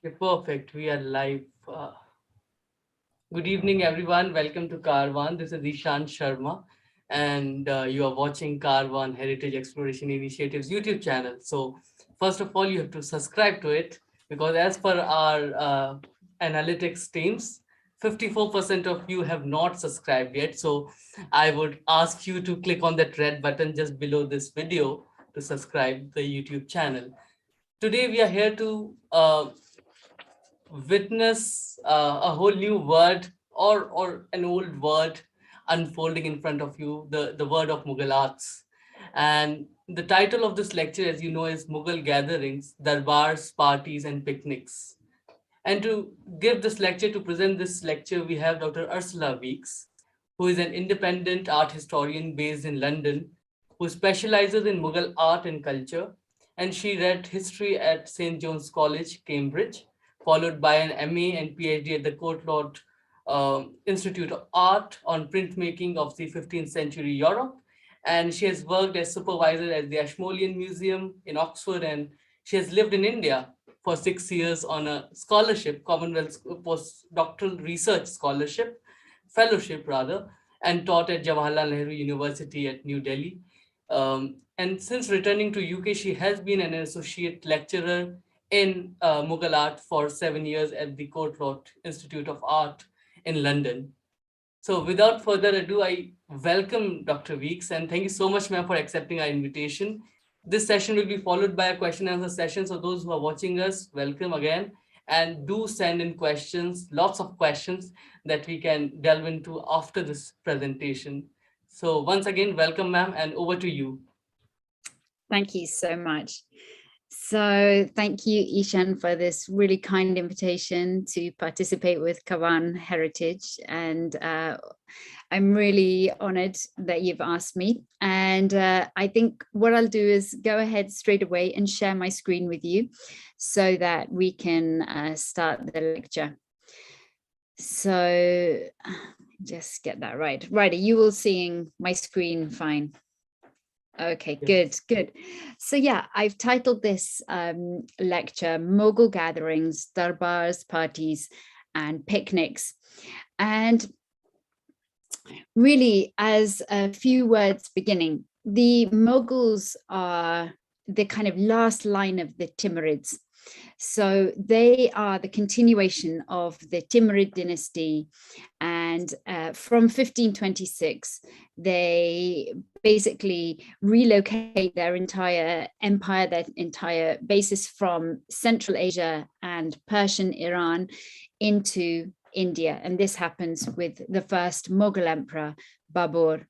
Okay, perfect. We are live. Good evening, everyone. Welcome to Carvan. This is Ishan Sharma, and you are watching Carvan Heritage Exploration Initiatives YouTube channel. So, first of all, you have to subscribe to it because, as per our analytics teams, 54% of you have not subscribed yet. So, I would ask you to click on that red button just below this video to subscribe the YouTube channel. Today, we are here to witness a whole new word or an old word unfolding in front of you, the word of Mughal arts. And the title of this lecture, as you know, is Mughal Gatherings, Darbars, Parties, and Picnics. And to give this lecture, to present this lecture, we have Dr. Ursula Weekes, who is an independent art historian based in London, who specializes in Mughal art and culture. And she read history at St. John's College, Cambridge, followed by an MA and PhD at the Courtauld Institute of Art on printmaking of the 15th century Europe. And she has worked as supervisor at the Ashmolean Museum in Oxford, and she has lived in India for 6 years on a scholarship, Commonwealth postdoctoral research scholarship, fellowship rather, and taught at Jawaharlal Nehru University at New Delhi. And since returning to UK, she has been an associate lecturer in Mughal art for 7 years at the Courtauld Institute of Art in London. So without further ado, I welcome Dr. Weekes and thank you so much, ma'am, for accepting our invitation. This session will be followed by a question and answer session. So those who are watching us, welcome again. And do send in questions, lots of questions that we can delve into after this presentation. So once again, welcome, ma'am, and over to you. Thank you so much. So thank you, Ishan, for this really kind invitation to participate with Kavan Heritage. And I'm really honored that you've asked me. And I think what I'll do is go ahead straight away and share my screen with you so that we can start the lecture. So just get that right. Right, are you all seeing my screen fine? Okay, good. So yeah, I've titled this lecture, Mughal Gatherings, Darbars, Parties, and Picnics. And really, as a few words beginning, the Mughals are the kind of last line of the Timurids. So they are the continuation of the Timurid dynasty, and from 1526 they basically relocate their entire empire, their entire basis from Central Asia and Persian Iran into India, and this happens with the first Mughal emperor, Babur.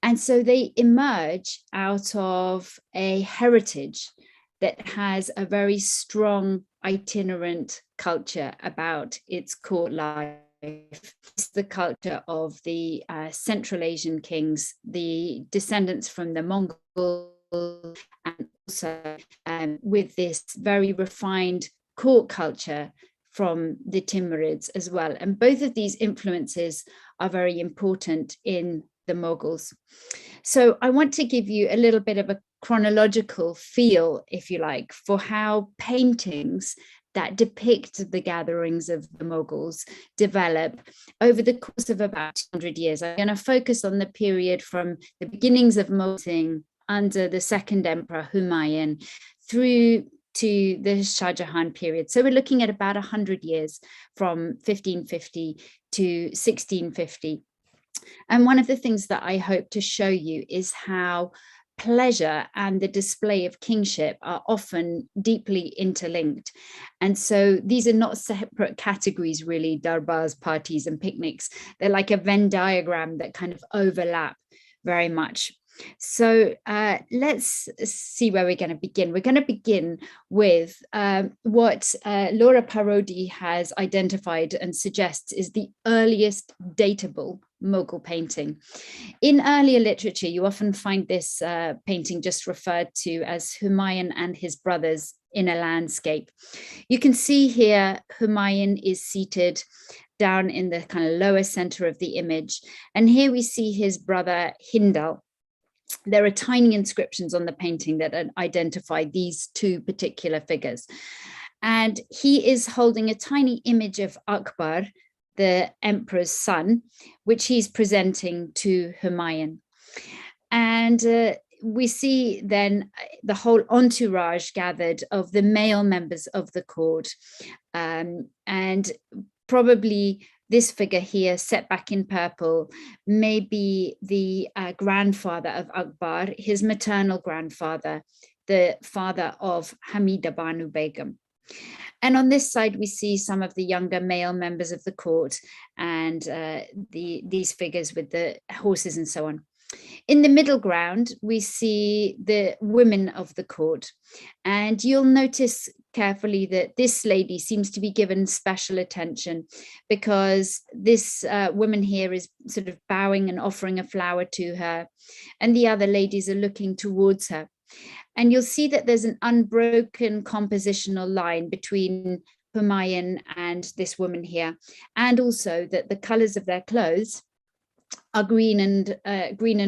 And so they emerge out of a heritage that has a very strong itinerant culture about its court life. It's the culture of the Central Asian kings, the descendants from the Mongols, and also with this very refined court culture from the Timurids as well. And both of these influences are very important in the Mughals. So I want to give you a little bit of a chronological feel, if you like, for how paintings that depict the gatherings of the Mughals develop over the course of about 200 years. I'm going to focus on the period from the beginnings of Mughal under the second emperor Humayun through to the Shah Jahan period. So we're looking at about 100 years from 1550 to 1650. And one of the things that I hope to show you is how pleasure and the display of kingship are often deeply interlinked. And so these are not separate categories, really, darbars, parties, and picnics. They're like a Venn diagram that kind of overlap very much. So let's see where we're going to begin. We're going to begin with what Laura Parodi has identified and suggests is the earliest datable Mughal painting. In earlier literature, you often find this painting just referred to as Humayun and his brothers in a landscape. You can see here Humayun is seated down in the kind of lower center of the image. And here we see his brother Hindal. There are tiny inscriptions on the painting that identify these two particular figures. And he is holding a tiny image of Akbar, the emperor's son, which he's presenting to Humayun. And we see then the whole entourage gathered of the male members of the court. And probably this figure here, set back in purple, may be the grandfather of Akbar, his maternal grandfather, the father of Hamida Banu Begum. And on this side, we see some of the younger male members of the court and these figures with the horses and so on. In the middle ground, we see the women of the court. And you'll notice carefully that this lady seems to be given special attention, because this woman here is sort of bowing and offering a flower to her, and the other ladies are looking towards her. And you'll see that there's an unbroken compositional line between Humayun and this woman here, and also that the colors of their clothes are green and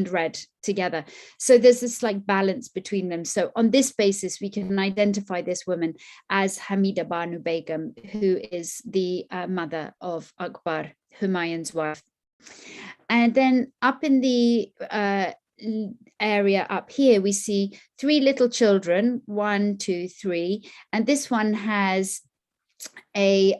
red together. So there's this like balance between them. So on this basis, we can identify this woman as Hamida Banu Begum, who is the mother of Akbar, Humayun's wife. And then up in the area up here, we see three little children, 1, 2, 3, and this one has a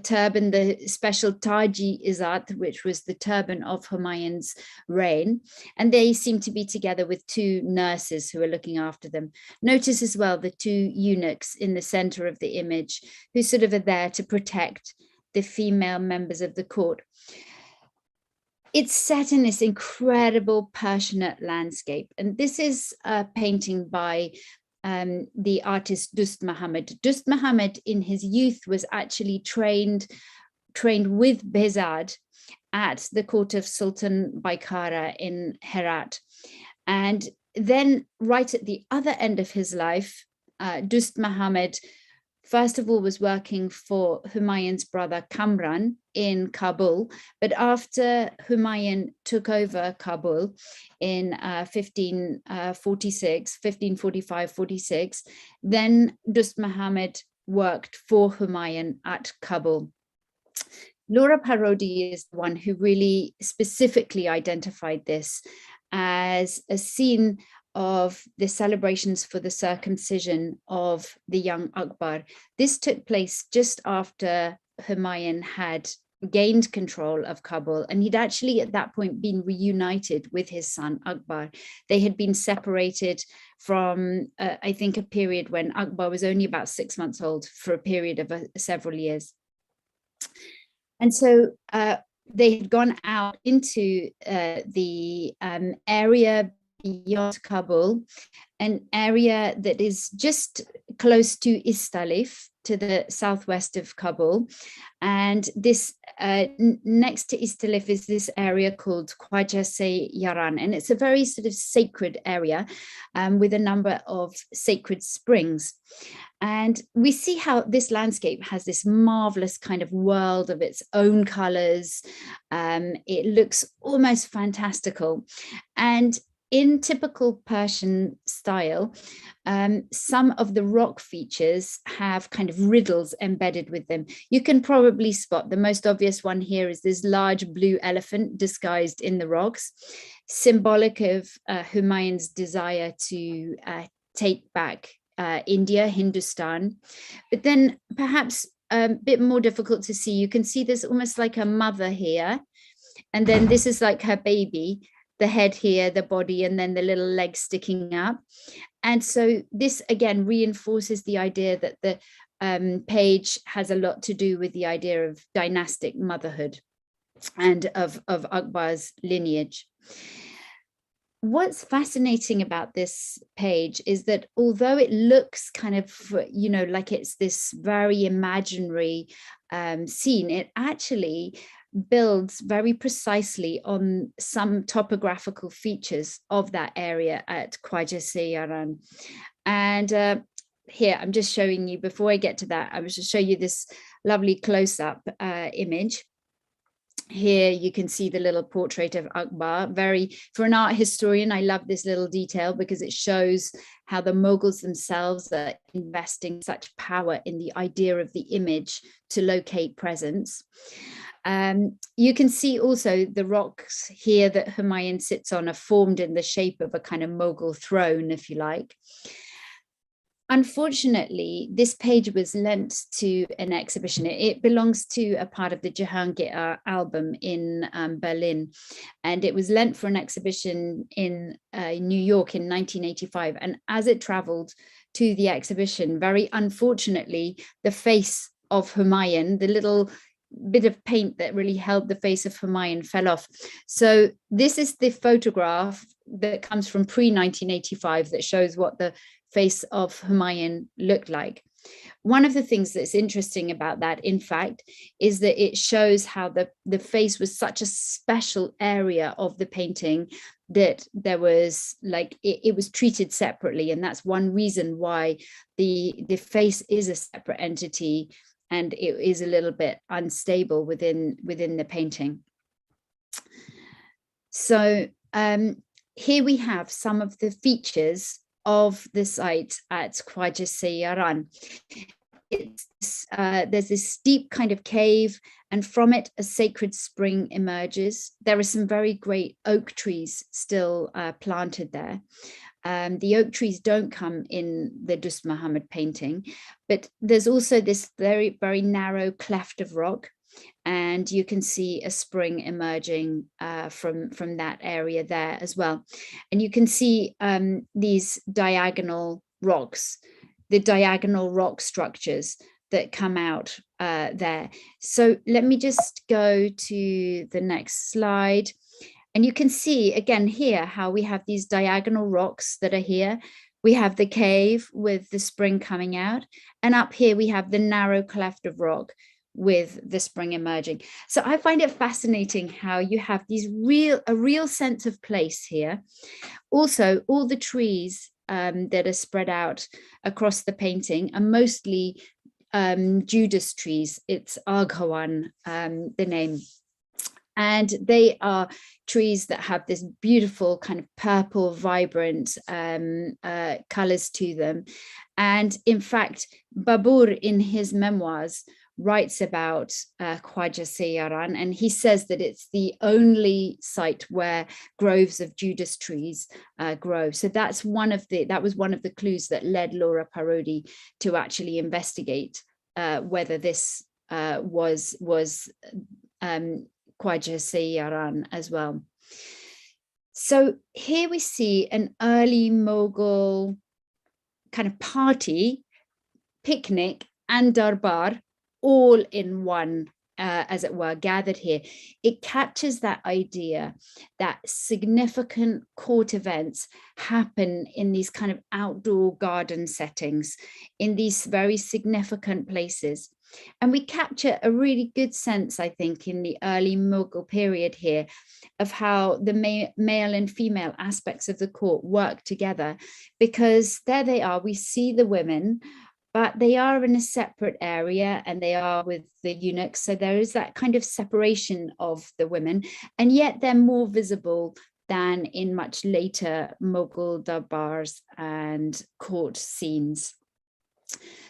turban, the special Taji Izat, which was the turban of Humayun's reign, and they seem to be together with two nurses who are looking after them. Notice as well the two eunuchs in the center of the image, who sort of are there to protect the female members of the court. It's set in this incredible Persianate landscape, and this is a painting by the artist Dust Muhammad. Dust Muhammad in his youth was actually trained with Behzad at the court of Sultan Baikara in Herat. And then right at the other end of his life, Dust Muhammad first of all was working for Humayun's brother Kamran in Kabul, but after Humayun took over Kabul in 1545-46, then Dust Muhammad worked for Humayun at Kabul. Laura Parodi is the one who really specifically identified this as a scene of the celebrations for the circumcision of the young Akbar. This took place just after Humayun had gained control of Kabul, and he'd actually at that point been reunited with his son Akbar. They had been separated from, I think, a period when Akbar was only about 6 months old, for a period of several years. And so they had gone out into the area beyond Kabul, an area that is just close to Istalif, to the southwest of Kabul. And this next to Istalif is this area called Khwaja Se Yaran, and it's a very sort of sacred area with a number of sacred springs. And we see how this landscape has this marvelous kind of world of its own colors. It looks almost fantastical. And in typical Persian style, some of the rock features have kind of riddles embedded with them. You can probably spot the most obvious one here is this large blue elephant disguised in the rocks, symbolic of Humayun's desire to take back India, Hindustan. But then perhaps a bit more difficult to see, you can see there's almost like a mother here, and then this is like her baby, the head here, the body, and then the little legs sticking up. And so this again reinforces the idea that the page has a lot to do with the idea of dynastic motherhood and of Akbar's lineage. What's fascinating about this page is that although it looks kind of, you know, like it's this very imaginary scene, it actually builds very precisely on some topographical features of that area at Khwaja Se Yaran. And here, I'm just showing you, before I get to that, I was just show you this lovely close-up image. Here you can see the little portrait of Akbar. For an art historian, I love this little detail because it shows how the Mughals themselves are investing such power in the idea of the image to locate presence. You can see also the rocks here that Humayun sits on are formed in the shape of a kind of Mughal throne, if you like. Unfortunately, this page was lent to an exhibition. It belongs to a part of the Jahangir album in Berlin, and it was lent for an exhibition in New York in 1985. And as it traveled to the exhibition, very unfortunately, the face of Humayun, the little bit of paint that really held the face of Humayun, fell off. So this is the photograph that comes from pre-1985 that shows what the face of Humayun looked like. One of the things that's interesting about that, in fact, is that it shows how the face was such a special area of the painting that there was like it was treated separately, and that's one reason why the face is a separate entity and it is a little bit unstable within the painting. So here we have some of the features of the site at Khwaja Sayyaran. There's this steep kind of cave, and from it a sacred spring emerges. There are some very great oak trees still planted there. The oak trees don't come in the Dost Muhammad painting, but there's also this very, very narrow cleft of rock, and you can see a spring emerging from that area there as well. And you can see these diagonal rocks, the diagonal rock structures that come out there. So let me just go to the next slide. And you can see again here how we have these diagonal rocks that are here. We have the cave with the spring coming out, and up here we have the narrow cleft of rock with the spring emerging. So I find it fascinating how you have a real sense of place here. Also, all the trees that are spread out across the painting are mostly Judas trees. It's Aghawan, the name. And they are trees that have this beautiful kind of purple, vibrant colors to them. And in fact, Babur in his memoirs writes about Khwaja Sayyaran, and he says that it's the only site where groves of Judas trees grow. So that was one of the clues that led Laura Parodi to actually investigate whether this was Khwaja Sayyaran as well. So here we see an early Mughal kind of party, picnic, and darbar all in one, as it were, gathered here. It captures that idea that significant court events happen in these kind of outdoor garden settings, in these very significant places. And we capture a really good sense, I think, in the early Mughal period here of how the male and female aspects of the court work together, because there they are, we see the women, but they are in a separate area and they are with the eunuchs. So there is that kind of separation of the women, and yet they're more visible than in much later Mughal darbars and court scenes.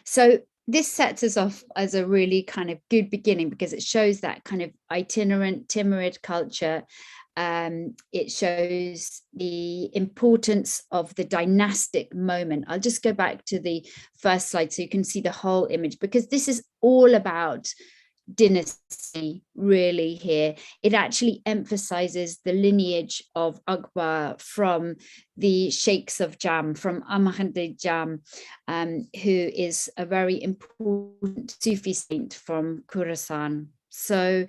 So this sets us off as a really kind of good beginning because it shows that kind of itinerant, timid culture. It shows the importance of the dynastic moment. I'll just go back to the first slide so you can see the whole image, because this is all about dynasty really here. It actually emphasizes the lineage of Akbar from the Sheikhs of Jam, from Ahmad Jam, who is a very important Sufi saint from Khorasan. So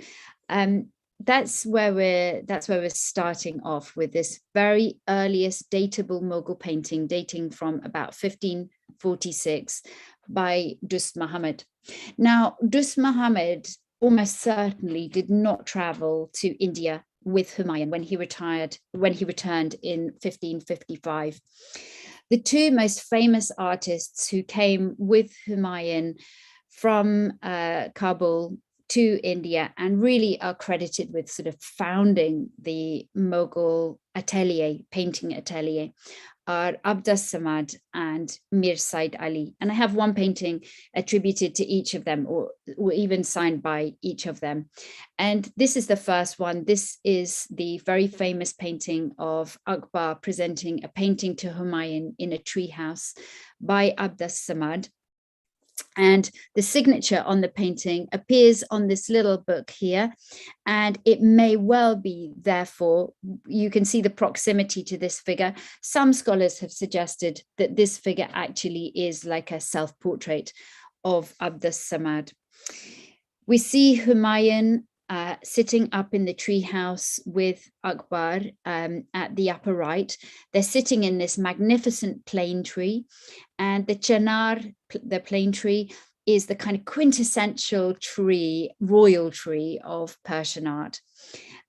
that's where we're starting off with this very earliest datable Mughal painting dating from about 1546 by Dost Muhammad. Now, Dost Muhammad almost certainly did not travel to India with Humayun when he returned in 1555. The two most famous artists who came with Humayun from Kabul to India and really are credited with sort of founding the Mughal atelier, painting atelier, are Abdas Samad and Mir Said Ali. And I have one painting attributed to each of them, or even signed by each of them. And this is the first one. This is the very famous painting of Akbar presenting a painting to Humayun in a treehouse by Abdas Samad. And the signature on the painting appears on this little book here. And it may well be, therefore, you can see the proximity to this figure. Some scholars have suggested that this figure actually is like a self-portrait of Abdas Samad. We see Humayun sitting up in the treehouse with Akbar at the upper right. They're sitting in this magnificent plane tree, and the Chinar, the plane tree, is the kind of quintessential tree, royal tree of Persian art.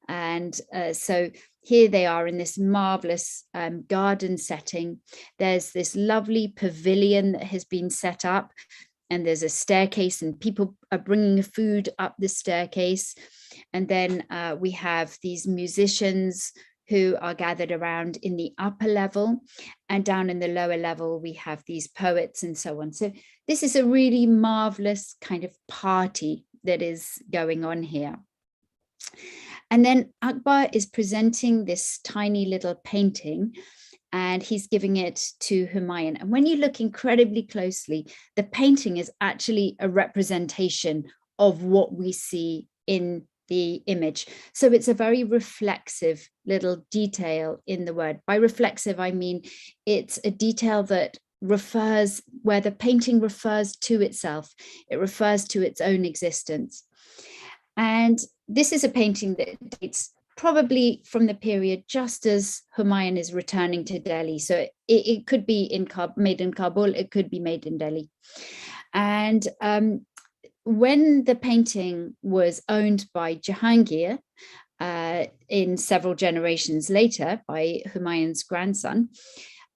And so here they are in this marvelous garden setting. There's this lovely pavilion that has been set up, and there's a staircase and people are bringing food up the staircase. And then we have these musicians who are gathered around in the upper level, and down in the lower level, we have these poets and so on. So this is a really marvelous kind of party that is going on here. And then Akbar is presenting this tiny little painting, and he's giving it to Humayun. And when you look incredibly closely, the painting is actually a representation of what we see in the image. So it's a very reflexive little detail in the word. By reflexive, I mean it's a detail that refers, where the painting refers to itself. It refers to its own existence. And this is a painting that dates probably from the period just as Humayun is returning to Delhi. So it could be made in Kabul, it could be made in Delhi. And when the painting was owned by Jahangir in several generations later by Humayun's grandson,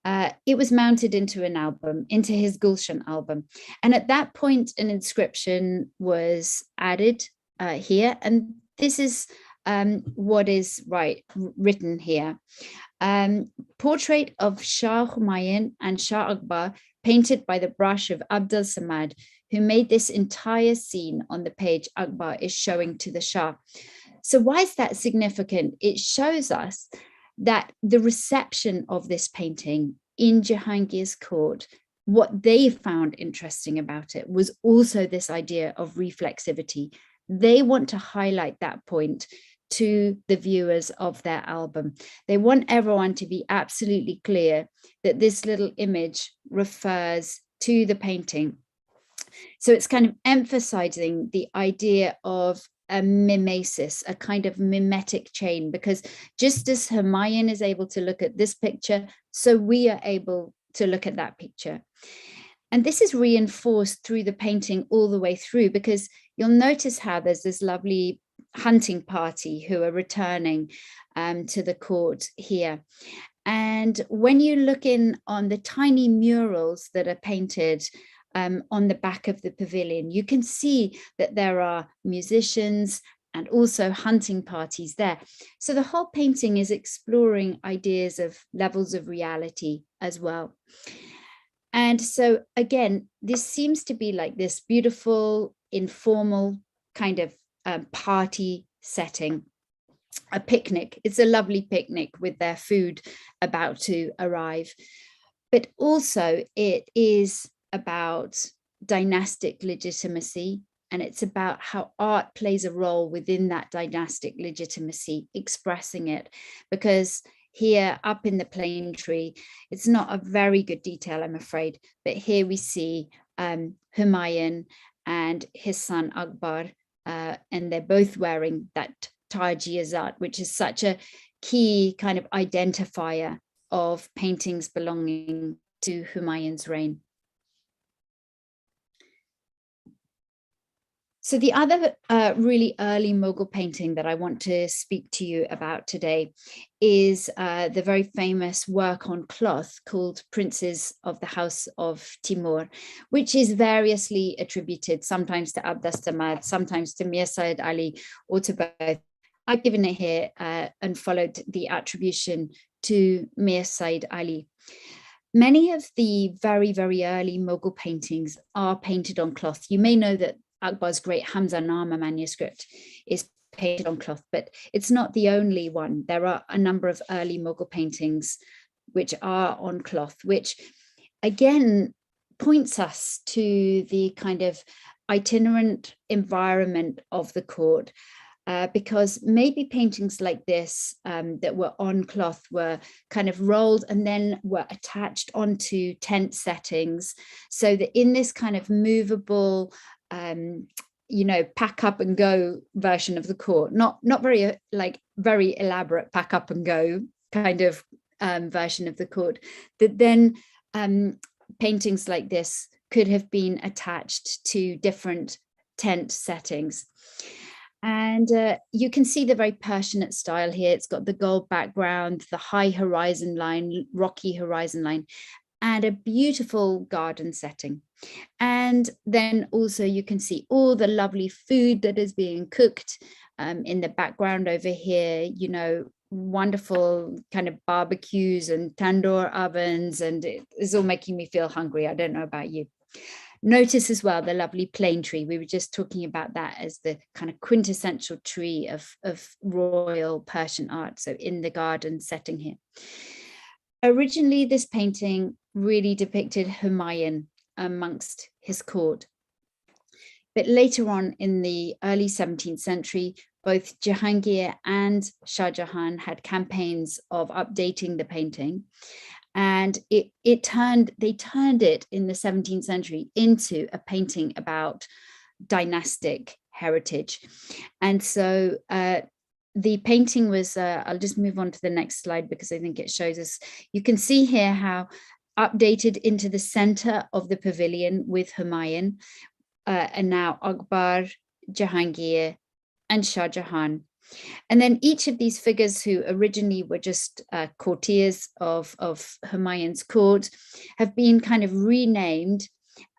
it was mounted into an album, into his Gulshan album. And at that point, an inscription was added here. And this is what is written here. Portrait of Shah Humayun and Shah Akbar, painted by the brush of Abdul Samad, who made this entire scene on the page Akbar is showing to the Shah. So why is that significant? It shows us that the reception of this painting in Jahangir's court, what they found interesting about it was also this idea of reflexivity. They want to highlight that point to the viewers of their album. They want everyone to be absolutely clear that this little image refers to the painting. So it's kind of emphasizing the idea of a mimesis, a kind of mimetic chain, because just as Humayun is able to look at this picture, so we are able to look at that picture. And this is reinforced through the painting all the way through, because you'll notice how there's this lovely hunting party who are returning to the court here. And when you look in on the tiny murals that are painted on the back of the pavilion, you can see that there are musicians and also hunting parties there. So the whole painting is exploring ideas of levels of reality as well. And so again, this seems to be like this beautiful, informal kind of party setting, a picnic. It's a lovely picnic with their food about to arrive. But also it is about dynastic legitimacy, and it's about how art plays a role within that dynastic legitimacy, expressing it. Because here up in the plane tree, it's not a very good detail, I'm afraid, but here we see Humayun and his son Akbar, and they're both wearing that Taj-i-Azat, which is such a key kind of identifier of paintings belonging to Humayun's reign. So the other really early Mughal painting that I want to speak to you about today is the very famous work on cloth called Princes of the House of Timur, which is variously attributed, sometimes to Abbas Samad, sometimes to Mir Said Ali, or to both. I've given it here and followed the attribution to Mir Said Ali. Many of the very, very early Mughal paintings are painted on cloth. You may know that Akbar's great Hamzanama manuscript is painted on cloth, but it's not the only one. There are a number of early Mughal paintings which are on cloth, which again points us to the kind of itinerant environment of the court. Because maybe paintings like this that were on cloth were kind of rolled and then were attached onto tent settings, so that in this kind of movable, pack up and go version of the court, not very very elaborate pack up and go kind of version of the court, that then paintings like this could have been attached to different tent settings. And you can see the very Persianate style here. It's got the gold background, the high horizon line, rocky horizon line, and a beautiful garden setting. And then also you can see all the lovely food that is being cooked in the background over here, wonderful kind of barbecues and tandoor ovens, and it's all making me feel hungry. I don't know about you. Notice as well the lovely plane tree. We were just talking about that as the kind of quintessential tree of royal Persian art. So in the garden setting here. Originally, this painting really depicted Humayun amongst his court. But later on in the early 17th century, both Jahangir and Shah Jahan had campaigns of updating the painting. And they turned it in the 17th century into a painting about dynastic heritage. And so the painting was, I'll just move on to the next slide because I think it shows us, you can see here how updated into the center of the pavilion with Humayun, and now Akbar, Jahangir, and Shah Jahan. And then each of these figures, who originally were just courtiers of Humayun's court, have been kind of renamed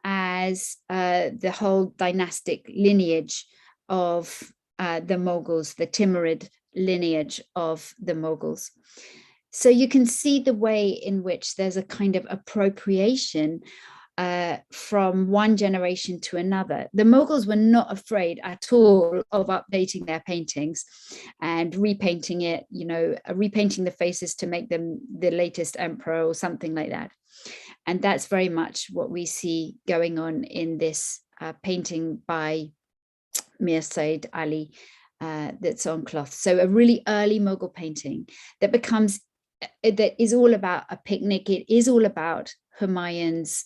as the whole dynastic lineage of the Mughals, the Timurid lineage of the Mughals. So you can see the way in which there's a kind of appropriation from one generation to another. The Mughals were not afraid at all of updating their paintings and repainting it, repainting the faces to make them the latest emperor or something like that. And that's very much what we see going on in this painting by Mir Said Ali that's on cloth. So a really early Mughal painting that is all about a picnic. It is all about Humayun's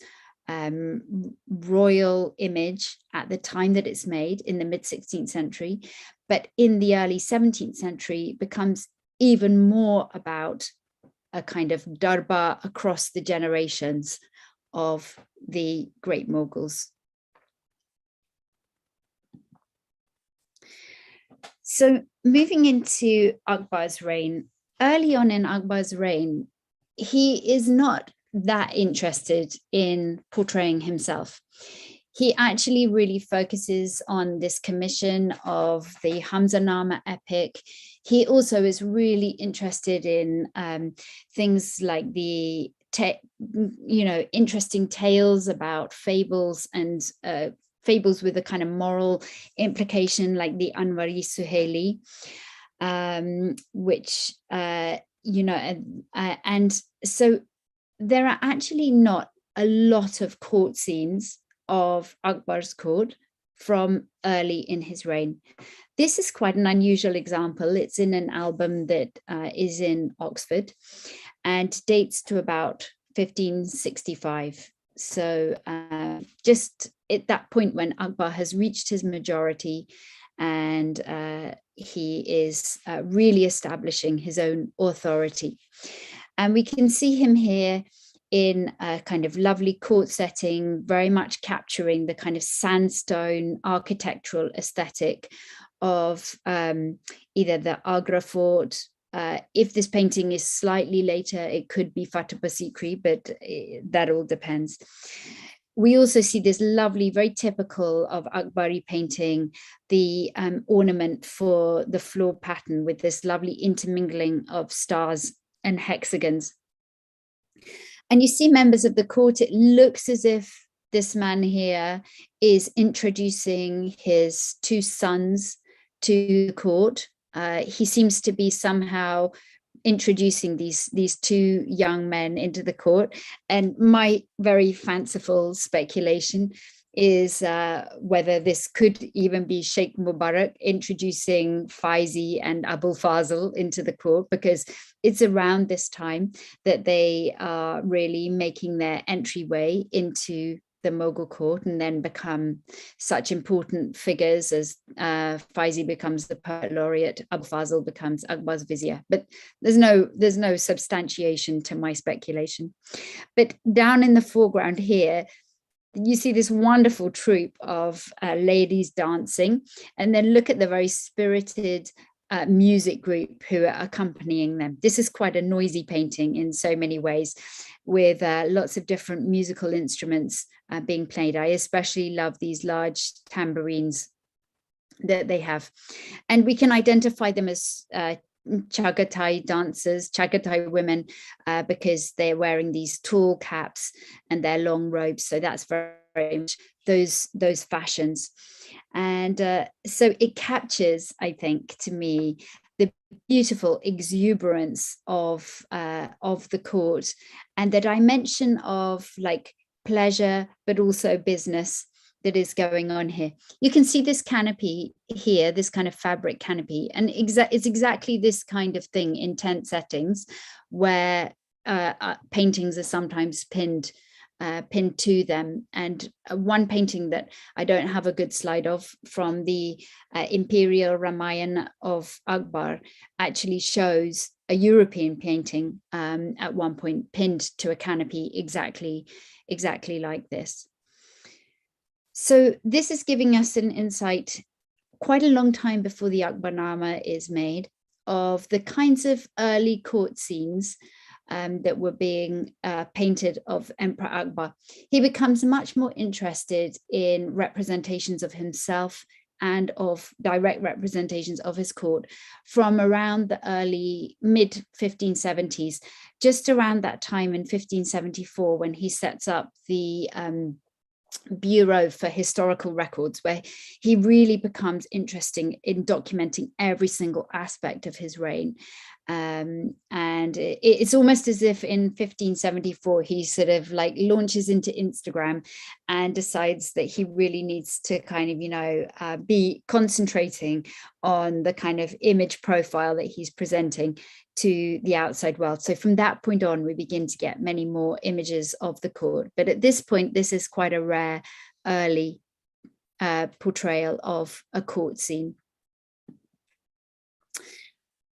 royal image at the time that it's made in the mid 16th century, but in the early 17th century becomes even more about a kind of darbar across the generations of the great Mughals. So moving into Akbar's reign, early on in Akbar's reign, he is not that interested in portraying himself. He actually really focuses on this commission of the Hamzanama epic. He also is really interested in things like the interesting tales about fables and fables with a kind of moral implication, like the Anwari Suhaili, which and so there are actually not a lot of court scenes of Akbar's court from early in his reign. This is quite an unusual example. It's in an album that is in Oxford and dates to about 1565. So just at that point when Akbar has reached his majority and he is really establishing his own authority. And we can see him here in a kind of lovely court setting, very much capturing the kind of sandstone architectural aesthetic of either the Agra fort. If this painting is slightly later, it could be Fatehpur Sikri, but that all depends. We also see this lovely, very typical of Akbari painting, the ornament for the floor pattern with this lovely intermingling of stars and hexagons. And you see members of the court. It looks as if this man here is introducing his two sons to the court. He seems to be somehow introducing these two young men into the court. And my very fanciful speculation is whether this could even be Sheikh Mubarak introducing Faizi and Abul Fazl into the court, because it's around this time that they are really making their entryway into the Mughal court and then become such important figures as Faizi becomes the poet laureate, Abul Fazl becomes Akbar's vizier. But there's no substantiation to my speculation. But down in the foreground here, you see this wonderful troupe of ladies dancing, and then look at the very spirited music group who are accompanying them. This is quite a noisy painting in so many ways, with lots of different musical instruments being played. I especially love these large tambourines that they have. And we can identify them as Chagatai dancers, Chagatai women, because they're wearing these tall caps and their long robes. So that's very much those fashions. And so it captures, I think, to me, the beautiful exuberance of the court and the dimension of like pleasure, but also business that is going on here. You can see this canopy here, this kind of fabric canopy, and it's exactly this kind of thing in tent settings where paintings are sometimes pinned to them. And one painting that I don't have a good slide of from the Imperial Ramayana of Akbar actually shows a European painting at one point pinned to a canopy exactly like this. So this is giving us an insight quite a long time before the Akbarnama is made of the kinds of early court scenes that were being painted of Emperor Akbar. He becomes much more interested in representations of himself and of direct representations of his court from around the early mid 1570s, just around that time in 1574, when he sets up the Bureau for Historical Records, where he really becomes interested in documenting every single aspect of his reign. And it's almost as if in 1574 he sort of like launches into Instagram and decides that he really needs to kind of be concentrating on the kind of image profile that he's presenting to the outside world. So from that point on, we begin to get many more images of the court. But at this point, this is quite a rare early portrayal of a court scene.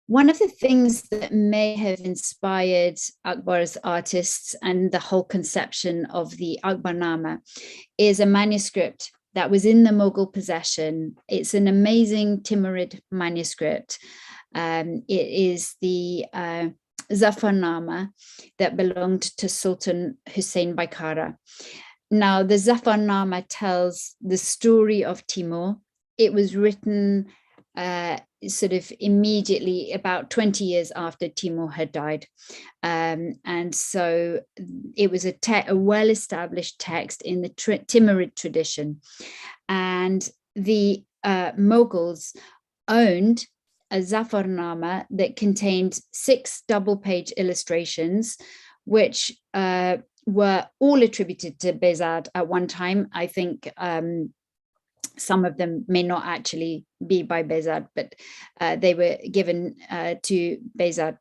One of the things that may have inspired Akbar's artists and the whole conception of the Akbarnama is a manuscript that was in the Mughal possession. It's an amazing Timurid manuscript. It is the Zafarnama that belonged to Sultan Hussein Baikara. Now, the Zafarnama tells the story of Timur. It was written sort of immediately about 20 years after Timur had died. And so it was a well-established text in the Timurid tradition. And the Mughals owned a Zafarnama that contained 6 double-page illustrations, which were all attributed to Behzad at one time. I think some of them may not actually be by Behzad, but they were given to Behzad.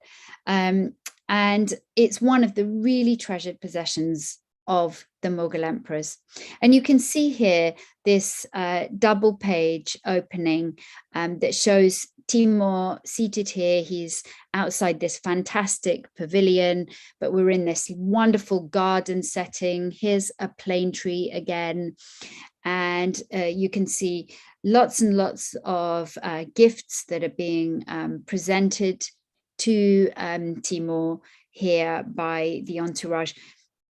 And it's one of the really treasured possessions of the Mughal emperors. And you can see here this double page opening that shows Timur seated here. He's outside this fantastic pavilion, but we're in this wonderful garden setting. Here's a plane tree again. And you can see lots and lots of gifts that are being presented to Timur here by the entourage.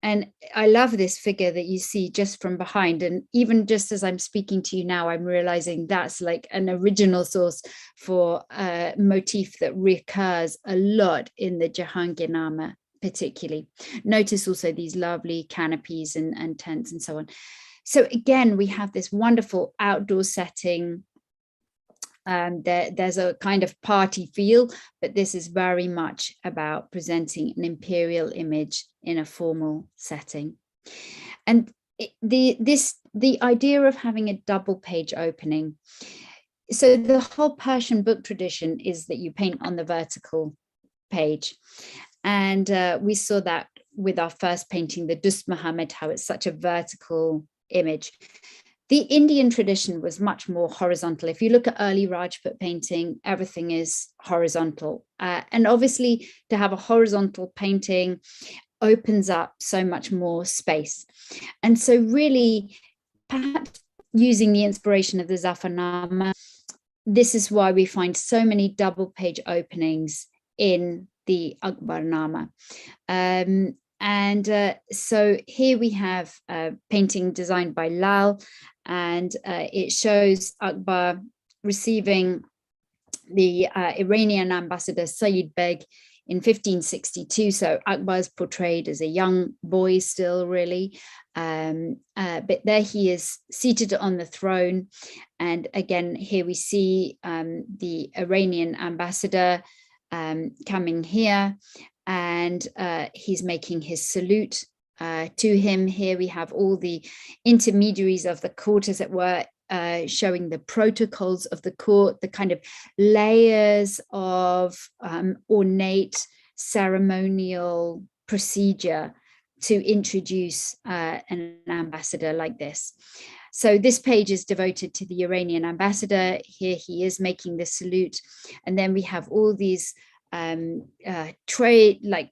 And I love this figure that you see just from behind. And even just as I'm speaking to you now, I'm realizing that's like an original source for a motif that recurs a lot in the Jahangirnama, particularly. Notice also these lovely canopies and tents and so on. So again, we have this wonderful outdoor setting. There's a kind of party feel, but this is very much about presenting an imperial image in a formal setting. And the idea of having a double page opening. So the whole Persian book tradition is that you paint on the vertical page. And we saw that with our first painting, the Dust Muhammad, how it's such a vertical image. The Indian tradition was much more horizontal. If you look at early Rajput painting, everything is horizontal. And obviously, to have a horizontal painting opens up so much more space. And so really, perhaps using the inspiration of the Zafarnama, this is why we find so many double page openings in the Akbarnama. So here we have a painting designed by Lal, and it shows Akbar receiving the Iranian ambassador Sayyid Beg in 1562. So Akbar is portrayed as a young boy still, really. But there he is seated on the throne. And again, here we see the Iranian ambassador coming here, and he's making his salute to him. Here we have all the intermediaries of the court, as it were, showing the protocols of the court, the kind of layers of ornate ceremonial procedure to introduce an ambassador like this. So this page is devoted to the Iranian ambassador. Here he is making the salute. And then we have all these tray, like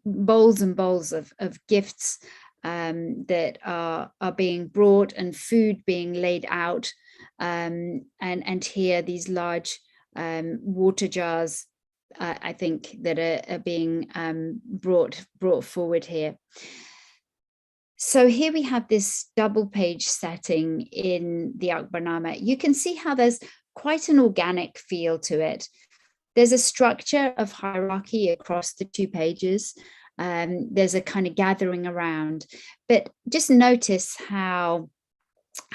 bowls and bowls of gifts that are being brought, and food being laid out, and here these large water jars, I think, that are being brought forward here. So here we have this double page setting in the Akbarnama. You can see how there's quite an organic feel to it. There's a structure of hierarchy across the two pages. There's a kind of gathering around, but just notice how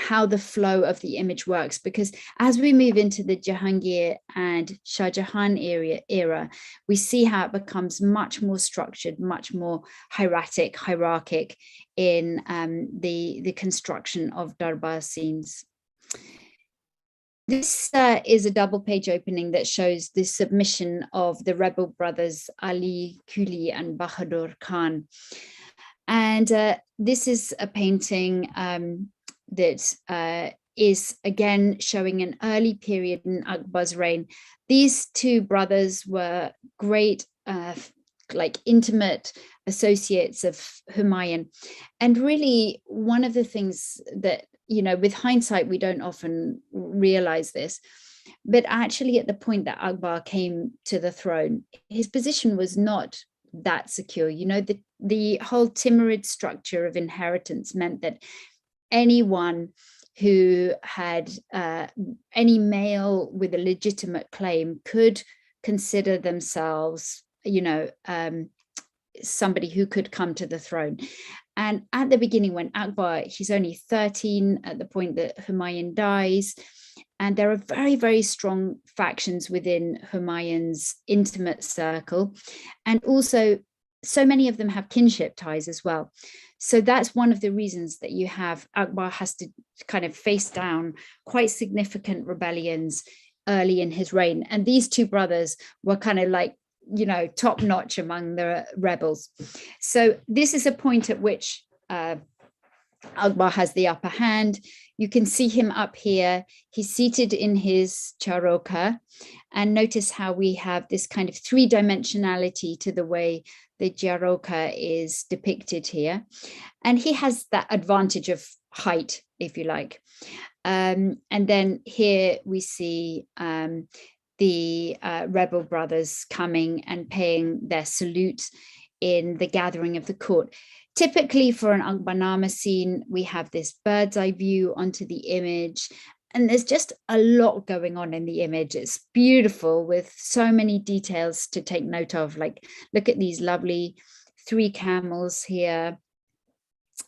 the flow of the image works, because as we move into the Jahangir and Shah Jahan era, we see how it becomes much more structured, much more hierarchic in the construction of Darbar scenes. This is a double page opening that shows the submission of the rebel brothers Ali Kuli and Bahadur Khan. And this is a painting that is again showing an early period in Akbar's reign. These two brothers were great, like intimate associates of Humayun. And really, one of the things that, with hindsight, we don't often realize this, but actually at the point that Akbar came to the throne, his position was not that secure. The whole Timurid structure of inheritance meant that anyone who had any male with a legitimate claim could consider themselves, somebody who could come to the throne. And at the beginning, when Akbar, he's only 13 at the point that Humayun dies, and there are very, very strong factions within Humayun's intimate circle. And also, so many of them have kinship ties as well. So that's one of the reasons that you have Akbar has to kind of face down quite significant rebellions early in his reign. And these two brothers were kind of like, top notch among the rebels. So this is a point at which Akbar has the upper hand. You can see him up here. He's seated in his charoka. And notice how we have this kind of three-dimensionality to the way the charoka is depicted here. And he has that advantage of height, if you like. And then here we see the rebel brothers coming and paying their salute in the gathering of the court. Typically for an Akbarnama scene, we have this bird's eye view onto the image, and there's just a lot going on in the image. It's beautiful with so many details to take note of. Like, look at these lovely 3 camels here,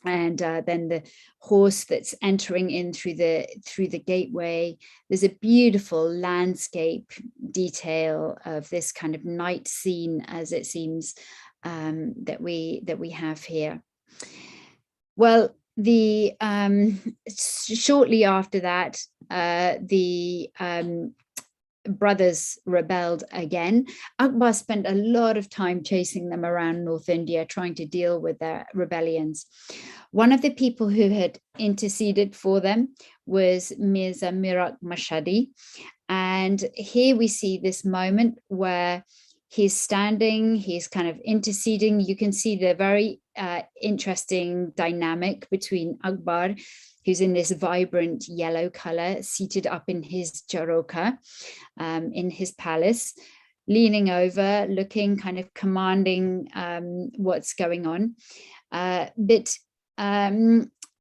and then the horse that's entering in through the gateway. There's a beautiful landscape detail of this kind of night scene, as it seems, that we have here. Well, the shortly after that, the brothers rebelled again. Akbar spent a lot of time chasing them around North India, trying to deal with their rebellions. One of the people who had interceded for them was Mirza Mirak Mashhadi. And here we see this moment where he's standing, he's kind of interceding. You can see the very interesting dynamic between Akbar, who's in this vibrant yellow color, seated up in his charoka, in his palace, leaning over, looking, kind of commanding what's going on. But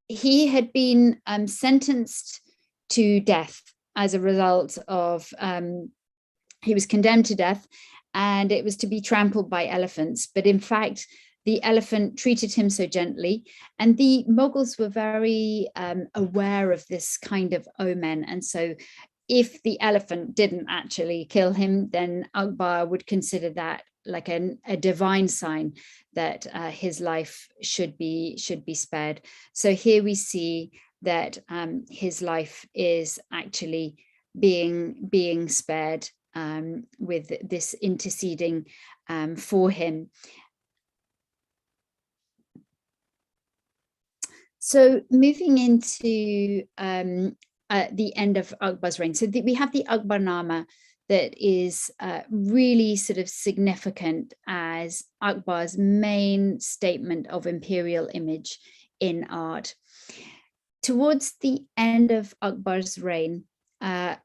he had been sentenced to death as a result of, he was condemned to death, and it was to be trampled by elephants. But in fact, the elephant treated him so gently, and the Mughals were very aware of this kind of omen. And so if the elephant didn't actually kill him, then Akbar would consider that like a divine sign that his life should be spared. So here we see that his life is actually being spared with this interceding for him. So moving into the end of Akbar's reign, so we have the Akbarnama that is really sort of significant as Akbar's main statement of imperial image in art. Towards the end of Akbar's reign,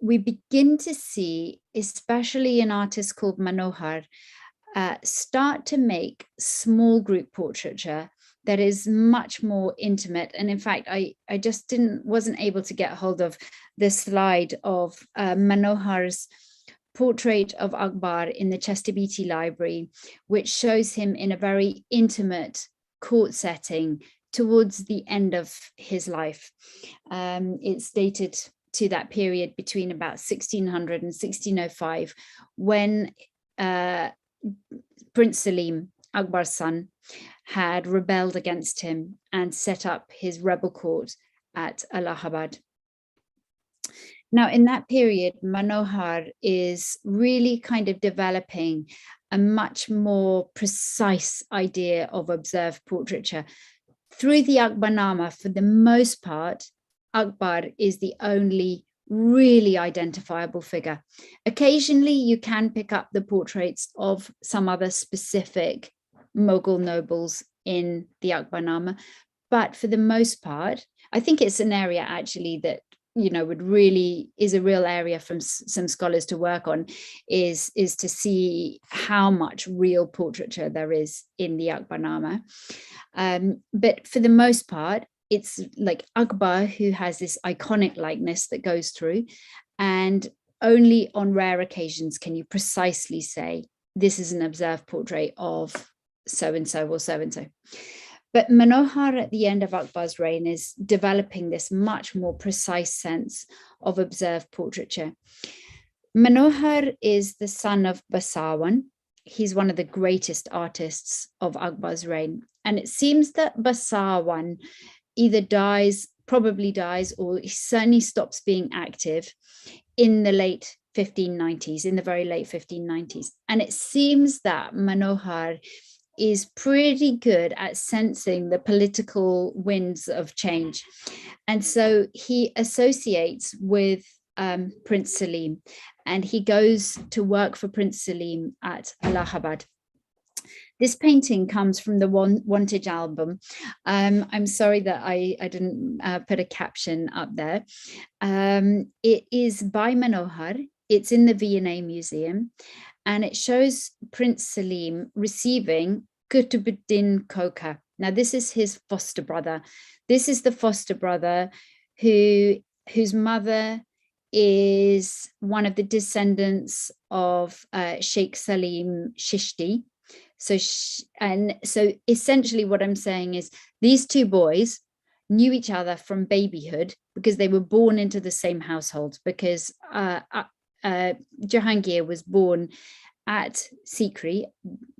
we begin to see, especially an artist called Manohar, start to make small group portraiture that is much more intimate. And in fact, I just wasn't able to get hold of the slide of Manohar's portrait of Akbar in the Chestabiti Library, which shows him in a very intimate court setting towards the end of his life. It's dated to that period between about 1600 and 1605, when Prince Salim, Akbar's son, had rebelled against him and set up his rebel court at Allahabad. Now, in that period, Manohar is really kind of developing a much more precise idea of observed portraiture. Through the Akbarnama, for the most part, Akbar is the only really identifiable figure. Occasionally, you can pick up the portraits of some other specific Mughal nobles in the Akbarnama, but for the most part, I think it's an area actually that, you know, would really is a real area from some scholars to work on, is to see how much real portraiture there is in the Akbarnama. But for the most part, it's like Akbar who has this iconic likeness that goes through, and only on rare occasions can you precisely say this is an observed portrait of so-and-so or so-and-so. But Manohar at the end of Akbar's reign is developing this much more precise sense of observed portraiture. Manohar is the son of Basawan. He's one of the greatest artists of Akbar's reign. And it seems that Basawan either probably dies, or he certainly stops being active in the late 1590s, in the very late 1590s. And it seems that Manohar is pretty good at sensing the political winds of change. And so he associates with Prince Salim, and he goes to work for Prince Salim at Allahabad. This painting comes from the Wantage album. I'm sorry that I didn't put a caption up there. It is by Manohar. It's in the V&A Museum, and it shows Prince Salim receiving Qutbuddin Koka. Now, this is his foster brother. This is the foster brother whose mother is one of the descendants of Sheikh Salim Chishti. So essentially what I'm saying is these two boys knew each other from babyhood because they were born into the same household, because Jahangir was born at Sikri,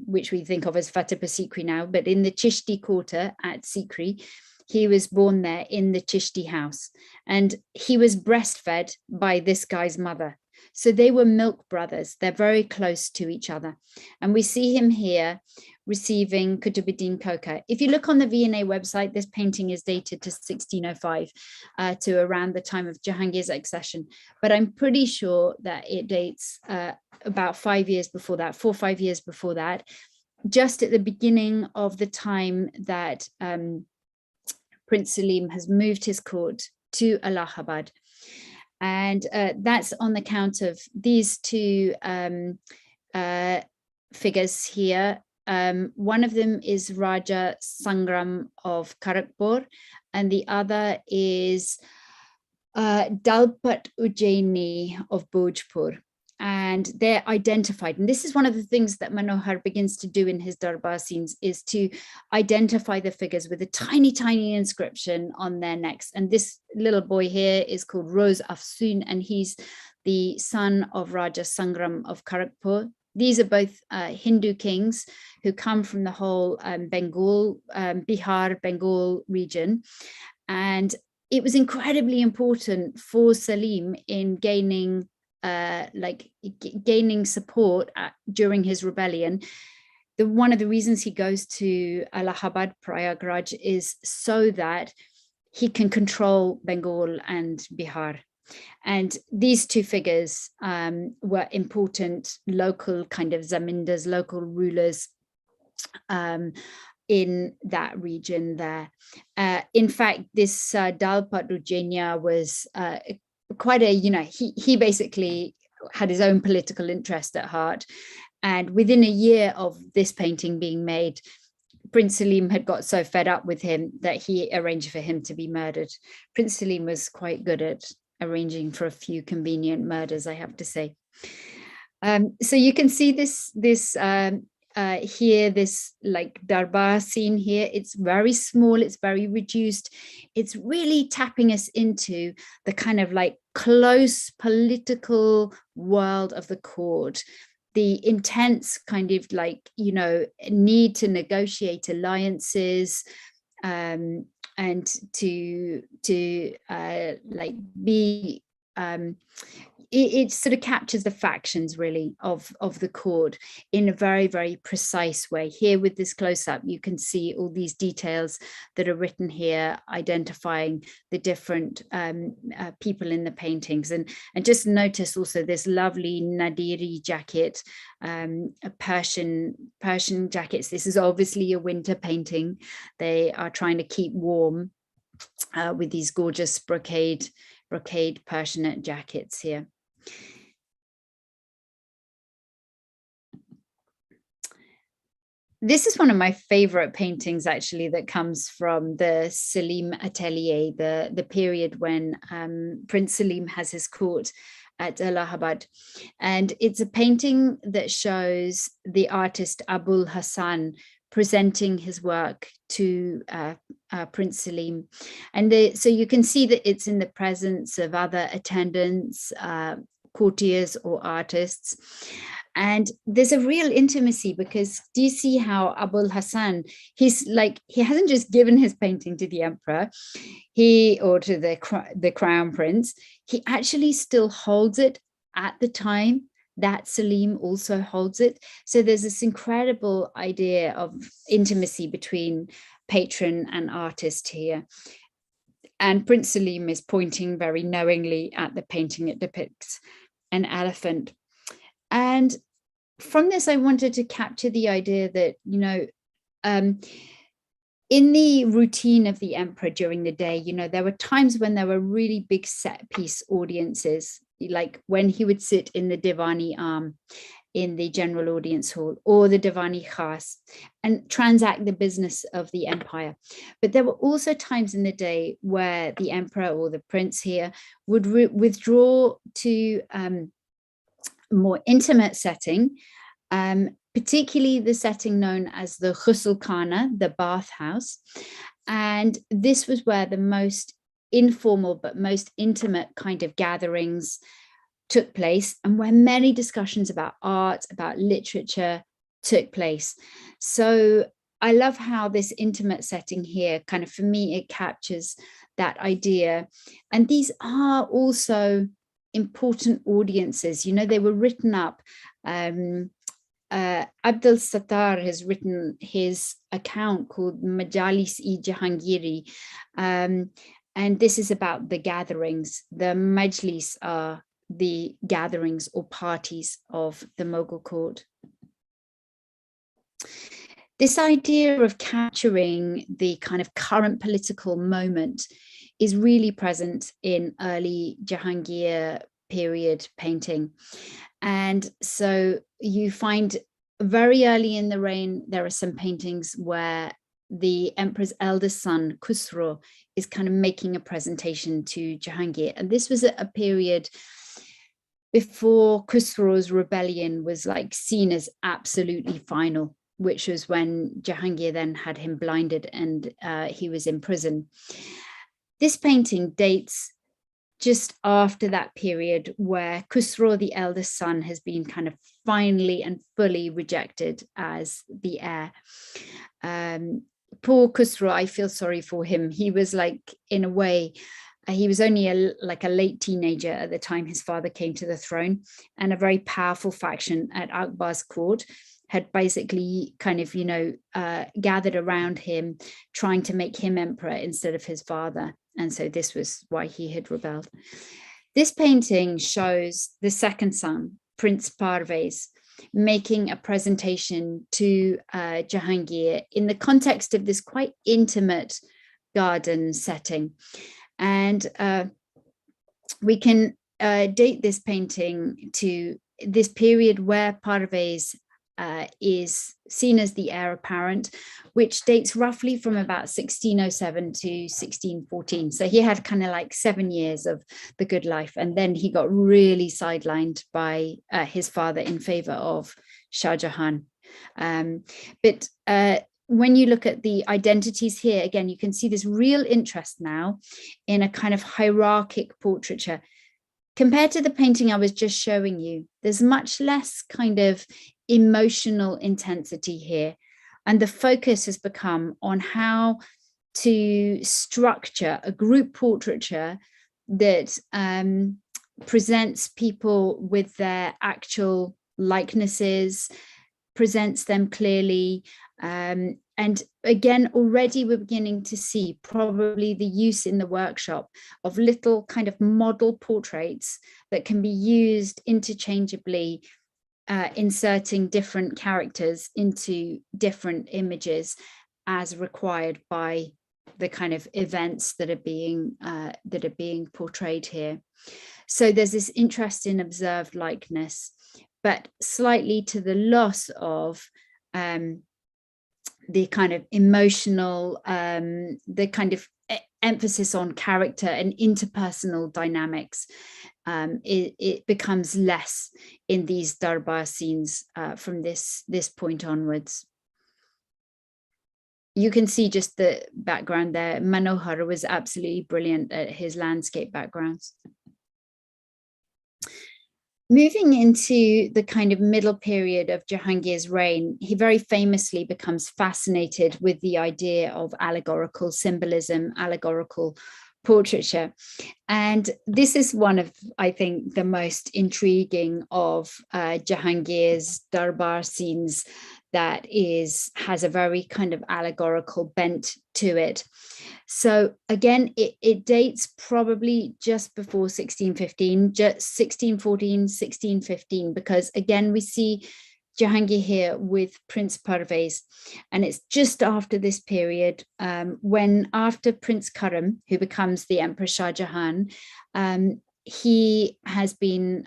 which we think of as Fatehpur Sikri now, but in the Chishti quarter at Sikri. He was born there in the Chishti house, and he was breastfed by this guy's mother. So they were milk brothers. They're very close to each other. And we see him here receiving Qutbuddin Koka. If you look on the V&A website, this painting is dated to 1605, to around the time of Jahangir's accession. But I'm pretty sure that it dates about 5 years before that, 4 or 5 years before that, just at the beginning of the time that Prince Salim has moved his court to Allahabad. And that's on the count of these two figures here. One of them is Raja Sangram of Kharagpur, and the other is Dalpat Ujjaini of Bhojpur. And they're identified. And this is one of the things that Manohar begins to do in his Darbar scenes, is to identify the figures with a tiny, tiny inscription on their necks. And this little boy here is called Rose Afsoon, and he's the son of Raja Sangram of Kharagpur. These are both Hindu kings who come from the whole Bengal, Bihar, Bengal region. And it was incredibly important for Salim in gaining support during his rebellion. One of the reasons he goes to Allahabad, Prayagraj, is so that he can control Bengal and Bihar. And these two figures were important local kind of zamindars, local rulers in that region there. In fact, this Dalpat Ujjaini was quite a, he basically had his own political interest at heart. And within a year of this painting being made, Prince Salim had got so fed up with him that he arranged for him to be murdered. Prince Salim was quite good at arranging for a few convenient murders, I have to say. So you can see this here, this like Darbar scene here. It's very small, it's very reduced. It's really tapping us into the kind of like close political world of the court, the intense kind of like, need to negotiate alliances, and to like be it sort of captures the factions really of the court in a very, very precise way. Here with this close-up, you can see all these details that are written here, identifying the different people in the paintings. And just notice also this lovely Nadiri jacket, Persian jackets. This is obviously a winter painting. They are trying to keep warm with these gorgeous brocade Persianate jackets here. This is one of my favorite paintings, actually, that comes from the Salim Atelier, the period when Prince Salim has his court at Allahabad. And it's a painting that shows the artist Abul Hassan presenting his work to Prince Salim. And so you can see that it's in the presence of other attendants, courtiers or artists. And there's a real intimacy, because do you see how Abul Hassan, he's like, he hasn't just given his painting to the emperor, or to the crown prince, he actually still holds it at the time that Salim also holds it. So there's this incredible idea of intimacy between patron and artist here. And Prince Salim is pointing very knowingly at the painting. It depicts an elephant. And from this, I wanted to capture the idea that, you know, in the routine of the emperor during the day, you know, there were times when there were really big set piece audiences, like when he would sit in the Divani Arm in the general audience hall, or the Divani Khas, and transact the business of the empire. But there were also times in the day where the emperor or the prince here would withdraw to more intimate setting, particularly the setting known as the Khusulkhana, the bathhouse. And this was where the most informal but most intimate kind of gatherings took place, and where many discussions about art, about literature took place. So I love how this intimate setting here, kind of, for me, it captures that idea. And these are also important audiences. You know, they were written up. Abdul Sattar has written his account called Majalis-i Jahangiri. And this is about the gatherings. The majlis are the gatherings or parties of the Mughal court. This idea of capturing the kind of current political moment is really present in early Jahangir period painting. And so you find very early in the reign, there are some paintings where the emperor's eldest son, Khusro, is kind of making a presentation to Jahangir. And this was a period before Khusro's rebellion was like seen as absolutely final, which was when Jahangir then had him blinded and he was in prison. This painting dates just after that period where Khusro, the eldest son, has been kind of finally and fully rejected as the heir. Poor Khusro, I feel sorry for him. He was like, in a way, he was only a late teenager at the time his father came to the throne, and a very powerful faction at Akbar's court had basically kind of, you know, gathered around him, trying to make him emperor instead of his father. And so this was why he had rebelled. This painting shows the second son, Prince Parvez, making a presentation to Jahangir in the context of this quite intimate garden setting. And we can date this painting to this period where Parvez is seen as the heir apparent, which dates roughly from about 1607 to 1614. So he had kind of like 7 years of the good life, and then he got really sidelined by his father in favor of Shah Jahan. But when you look at the identities here, again, you can see this real interest now in a kind of hierarchic portraiture. Compared to the painting I was just showing you, there's much less kind of emotional intensity here. And the focus has become on how to structure a group portraiture that presents people with their actual likenesses, presents them clearly. And again, already we're beginning to see probably the use in the workshop of little kind of model portraits that can be used interchangeably, inserting different characters into different images as required by the kind of events that are being portrayed here. So there's this interest in observed likeness, but slightly to the loss of the kind of emotional, the kind of emphasis on character and interpersonal dynamics. It becomes less in these Darbar scenes from this point onwards. You can see just the background there. Manohar was absolutely brilliant at his landscape backgrounds. Moving into the kind of middle period of Jahangir's reign, he very famously becomes fascinated with the idea of allegorical symbolism, allegorical portraiture. And this is one of, I think, the most intriguing of Jahangir's Darbar scenes that has a very kind of allegorical bent to it. So again, it dates probably just before 1615, just 1614, 1615, because again, we see Jahangir here with Prince Parvez. And it's just after this period when, after Prince Karam, who becomes the Emperor Shah Jahan, he has been,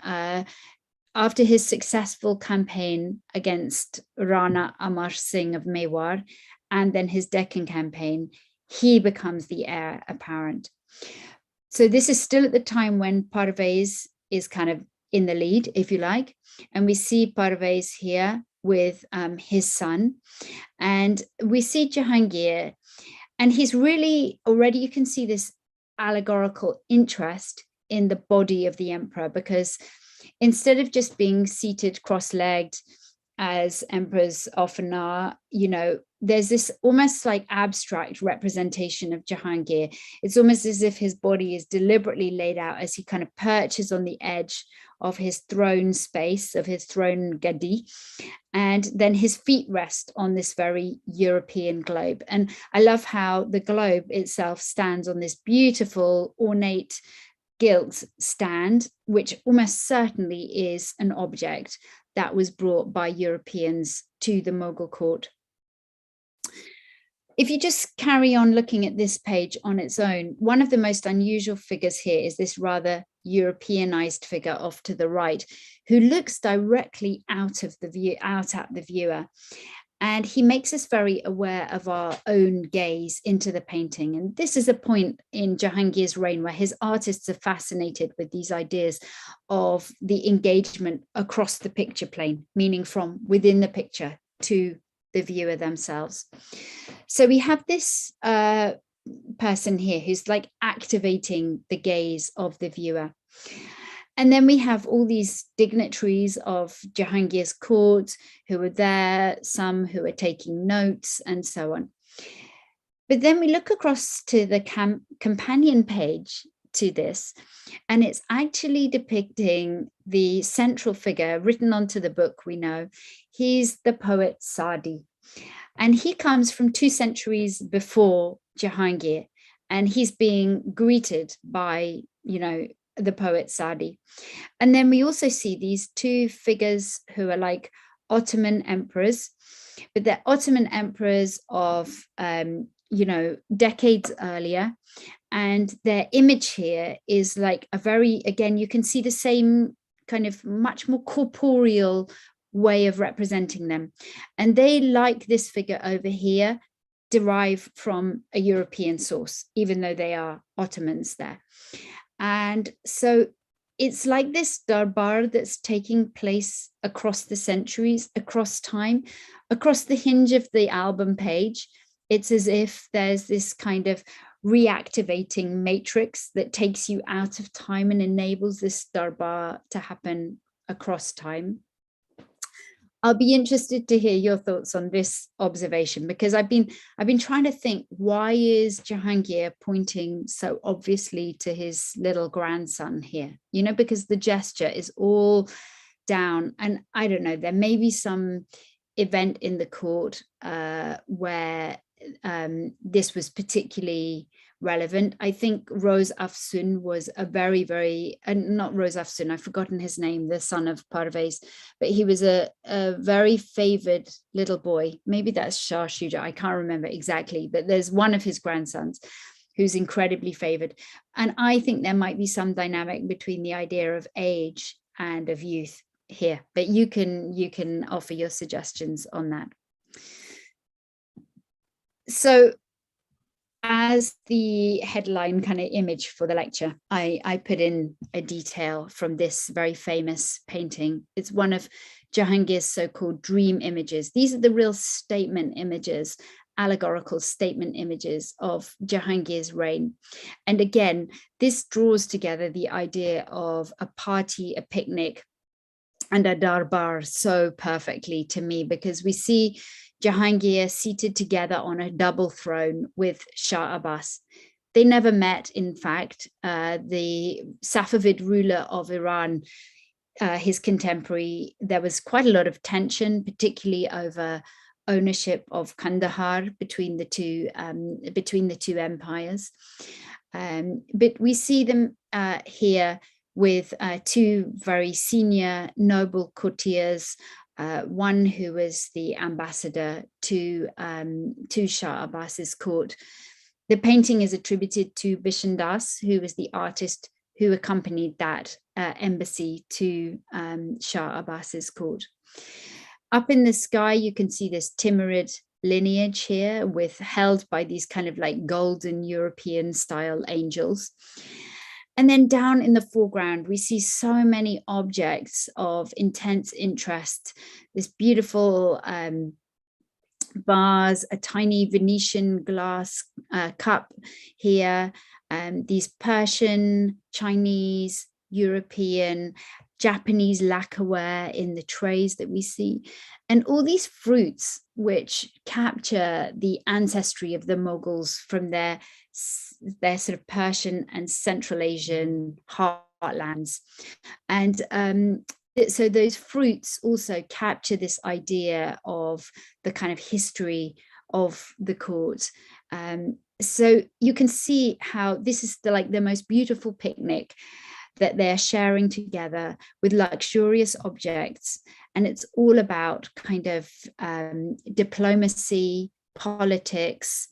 after his successful campaign against Rana Amar Singh of Mewar, and then his Deccan campaign, he becomes the heir apparent. So this is still at the time when Parvez is kind of in the lead, if you like. And we see Parvez here with his son. And we see Jahangir, and he's really already, you can see this allegorical interest in the body of the emperor, because instead of just being seated cross-legged, as emperors often are, you know, there's this almost like abstract representation of Jahangir. It's almost as if his body is deliberately laid out as he kind of perches on the edge of his throne space, of his throne gadi, and then his feet rest on this very European globe. And I love how the globe itself stands on this beautiful, ornate gilt stand, which almost certainly is an object that was brought by Europeans to the Mughal court. If you just carry on looking at this page on its own, one of the most unusual figures here is this rather Europeanized figure off to the right, who looks directly out at the viewer. And he makes us very aware of our own gaze into the painting. And this is a point in Jahangir's reign where his artists are fascinated with these ideas of the engagement across the picture plane, meaning from within the picture to the viewer themselves. So we have this person here who's like activating the gaze of the viewer. And then we have all these dignitaries of Jahangir's court who are there, some who are taking notes and so on. But then we look across to the companion page to this, and it's actually depicting the central figure written onto the book, we know. He's the poet Sadi, and he comes from 2 centuries before Jahangir, and he's being greeted by, you know, the poet Sadi. And then we also see these 2 figures who are like Ottoman emperors, but they're Ottoman emperors of, you know, decades earlier. And their image here is like a very, again, you can see the same kind of much more corporeal way of representing them. And they, like this figure over here, derive from a European source, even though they are Ottomans there. And so it's like this darbar that's taking place across the centuries, across time, across the hinge of the album page. It's as if there's this kind of reactivating matrix that takes you out of time and enables this darbar to happen across time. I'll be interested to hear your thoughts on this observation, because I've been trying to think, why is Jahangir pointing so obviously to his little grandson here? You know, because the gesture is all down, and I don't know, there may be some event in the court where this was particularly relevant. I think Rose Afsun was a very, very, not Rose Afsun, I've forgotten his name, the son of Parvez, but he was a very favored little boy. Maybe that's Shah Shuja, I can't remember exactly, but there's one of his grandsons who's incredibly favored. And I think there might be some dynamic between the idea of age and of youth here, but you can offer your suggestions on that. So as the headline kind of image for the lecture, I put in a detail from this very famous painting. It's one of Jahangir's so-called dream images. These are the real statement images, allegorical statement images of Jahangir's reign. And again, this draws together the idea of a party, a picnic, and a darbar so perfectly to me, because we see Jahangir seated together on a double throne with Shah Abbas. They never met, in fact. The Safavid ruler of Iran, his contemporary, there was quite a lot of tension, particularly over ownership of Kandahar between the two empires. But we see them here with two very senior noble courtiers, one who was the ambassador to Shah Abbas's court. The painting is attributed to Bishan Das, who was the artist who accompanied that embassy to Shah Abbas's court. Up in the sky, you can see this Timurid lineage here, held by these kind of like golden European style angels. And then down in the foreground, we see so many objects of intense interest. This beautiful vase, a tiny Venetian glass cup here, these Persian, Chinese, European, Japanese lacquerware in the trays that we see, and all these fruits which capture the ancestry of the Mughals from their sort of Persian and Central Asian heartlands. And so those fruits also capture this idea of the kind of history of the court. So you can see how this is the most beautiful picnic that they're sharing together with luxurious objects. And it's all about kind of diplomacy, politics,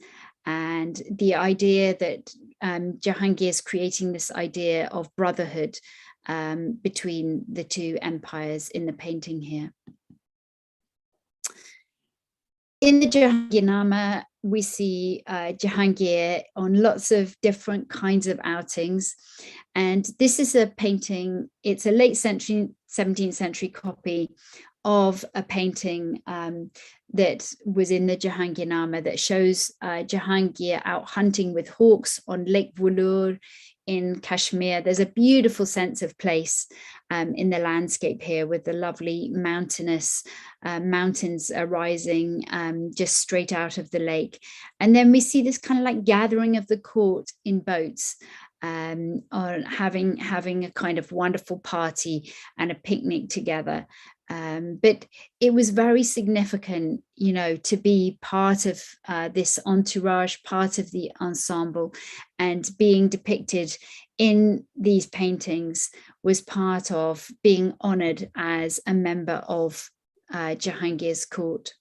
and the idea that Jahangir is creating this idea of brotherhood between the two empires in the painting here. In the Jahangirnama, we see Jahangir on lots of different kinds of outings. And this is a painting, it's a late 17th century copy of a painting that was in the Jahangirnama that shows Jahangir out hunting with hawks on Lake Vellore in Kashmir. There's a beautiful sense of place in the landscape here, with the lovely mountainous mountains arising just straight out of the lake. And then we see this kind of like gathering of the court in boats, or having a kind of wonderful party and a picnic together. But it was very significant, you know, to be part of this entourage, part of the ensemble, and being depicted in these paintings was part of being honored as a member of Jahangir's court.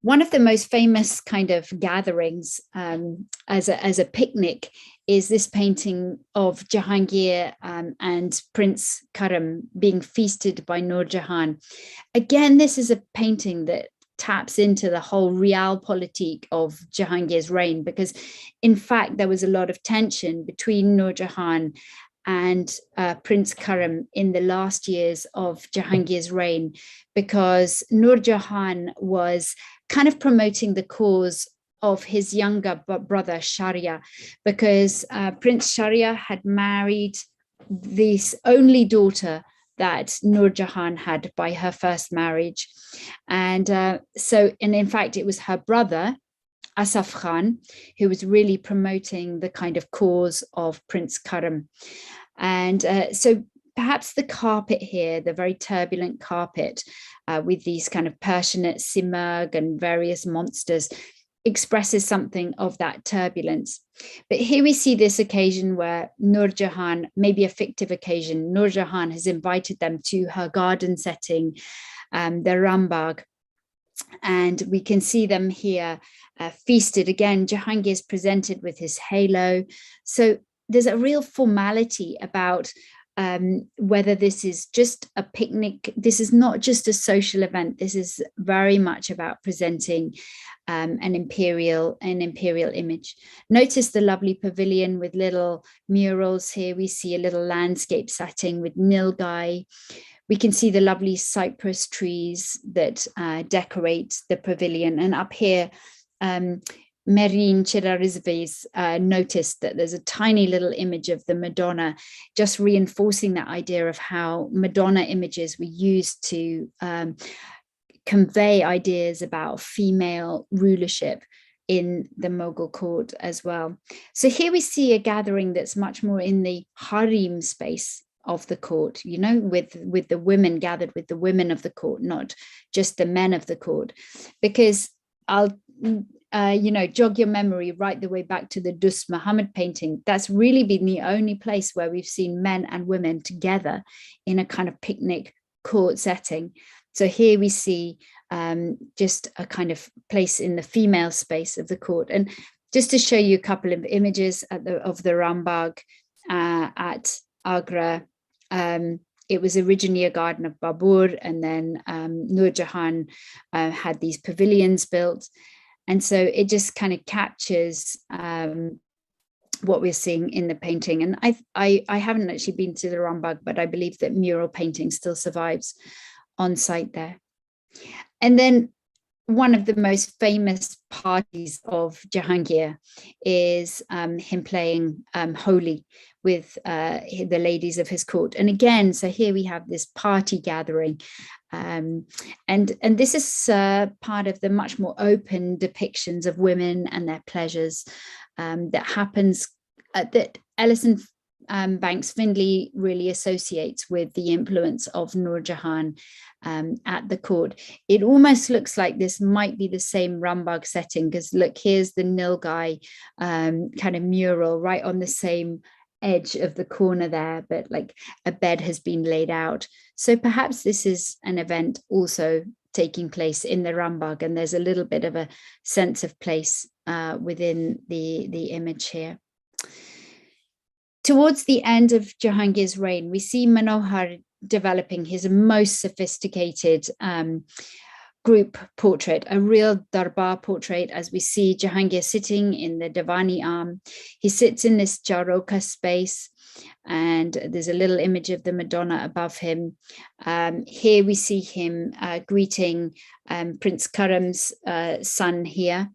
One of the most famous kind of gatherings as a picnic is this painting of Jahangir and Prince Karam being feasted by Nur Jahan. Again, this is a painting that taps into the whole realpolitik of Jahangir's reign, because in fact, there was a lot of tension between Nur Jahan and Prince Karam in the last years of Jahangir's reign, because Nur Jahan was kind of promoting the cause of his younger brother Sharia, because Prince Sharia had married this only daughter that Nur Jahan had by her first marriage. And in fact, it was her brother, Asaf Khan, who was really promoting the kind of cause of Prince Karam. And so perhaps the carpet here, the very turbulent carpet with these kind of Persianate simurgh and various monsters, expresses something of that turbulence. But here we see this occasion where Nur Jahan, maybe a fictive occasion, Nur Jahan has invited them to her garden setting, the Rambagh, and we can see them here feasted. Again, Jahangir is presented with his halo. So there's a real formality about whether this is just a picnic. This is not just a social event. This is very much about presenting an imperial image. Notice the lovely pavilion with little murals here. We see a little landscape setting with nilgai. We can see the lovely cypress trees that decorate the pavilion. And up here, Merin Chirarizve's noticed that there's a tiny little image of the Madonna, just reinforcing that idea of how Madonna images were used to convey ideas about female rulership in the Mughal court as well. So here we see a gathering that's much more in the harem space of the court, you know, with the women gathered with the women of the court, not just the men of the court. Because I'll jog your memory right the way back to the Dus Muhammad painting. That's really been the only place where we've seen men and women together in a kind of picnic court setting. So here we see just a kind of place in the female space of the court. And just to show you a couple of images of the Rambagh at Agra, it was originally a garden of Babur, and then Nur Jahan had these pavilions built. And so it just kind of captures what we're seeing in the painting. And I haven't actually been to the Rambagh, but I believe that mural painting still survives on site there. And then one of the most famous parties of Jahangir is him playing Holi with the ladies of his court. And again, so here we have this party gathering. And this is part of the much more open depictions of women and their pleasures that happens, that Ellison Banks Findlay really associates with the influence of Nur Jahan at the court. It almost looks like this might be the same Rambagh setting, because look, here's the Nilgai kind of mural right on the same edge of the corner there, but like a bed has been laid out. So perhaps this is an event also taking place in the Rambagh, and there's a little bit of a sense of place within the image here. Towards the end of Jahangir's reign, we see Manohar developing his most sophisticated group portrait, a real Darbar portrait, as we see Jahangir sitting in the Divani arm. He sits in this Charoka space, and there's a little image of the Madonna above him. Here we see him greeting Prince Karam's son here.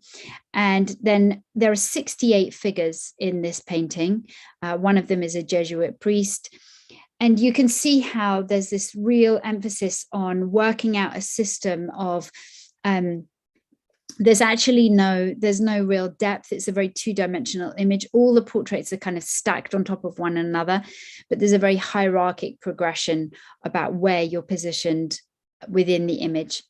And then there are 68 figures in this painting. One of them is a Jesuit priest. And you can see how there's this real emphasis on working out a system of, there's no real depth. It's a very two-dimensional image. All the portraits are kind of stacked on top of one another, but there's a very hierarchic progression about where you're positioned within the image.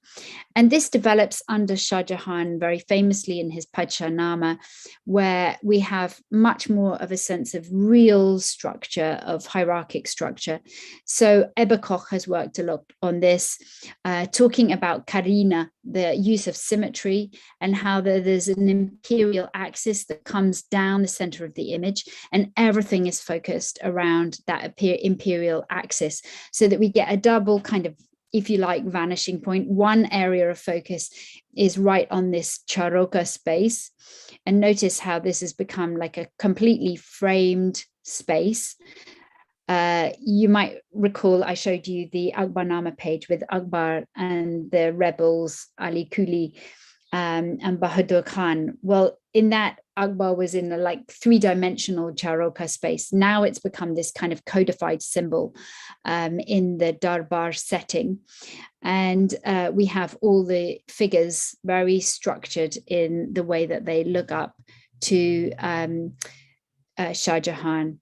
And this develops under Shah Jahan very famously in his Padshah-nama, where we have much more of a sense of real structure, of hierarchic structure. So Ebbe Koch has worked a lot on this, talking about Karina, the use of symmetry, and how there's an imperial axis that comes down the center of the image, and everything is focused around that imperial axis, so that we get a double kind of, if you like, vanishing point. One area of focus is right on this Charoka space. And notice how this has become like a completely framed space. You might recall I showed you the Akbarnama page with Akbar and the rebels, Ali Kuli and Bahadur Khan. Well, in that, Akbar was in the like three-dimensional Charoka space. Now it's become this kind of codified symbol in the Darbar setting. And we have all the figures very structured in the way that they look up to Shah Jahan.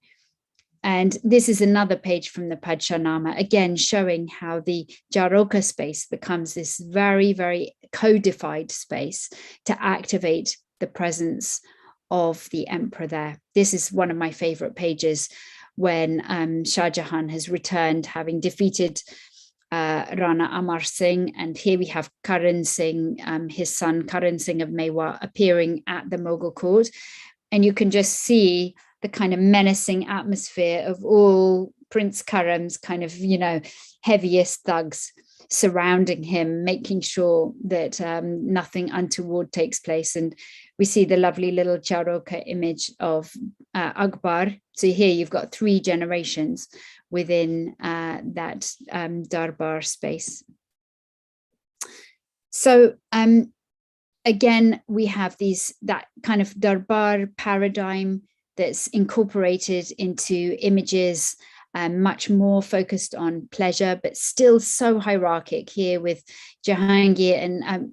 And this is another page from the Padshah-nama, again showing how the Charoka space becomes this very, very codified space to activate the presence of the emperor there. This is one of my favorite pages when Shah Jahan has returned, having defeated Rana Amar Singh. And here we have Karan Singh, his son Karan Singh of Mewa, appearing at the Mughal court. And you can just see the kind of menacing atmosphere of all Prince Karam's kind of, heaviest thugs surrounding him, making sure that nothing untoward takes place. And we see the lovely little Charoka image of Akbar. So here you've got 3 generations within that Darbar space. So again, we have that kind of Darbar paradigm that's incorporated into images, much more focused on pleasure, but still so hierarchic here with Jahangir and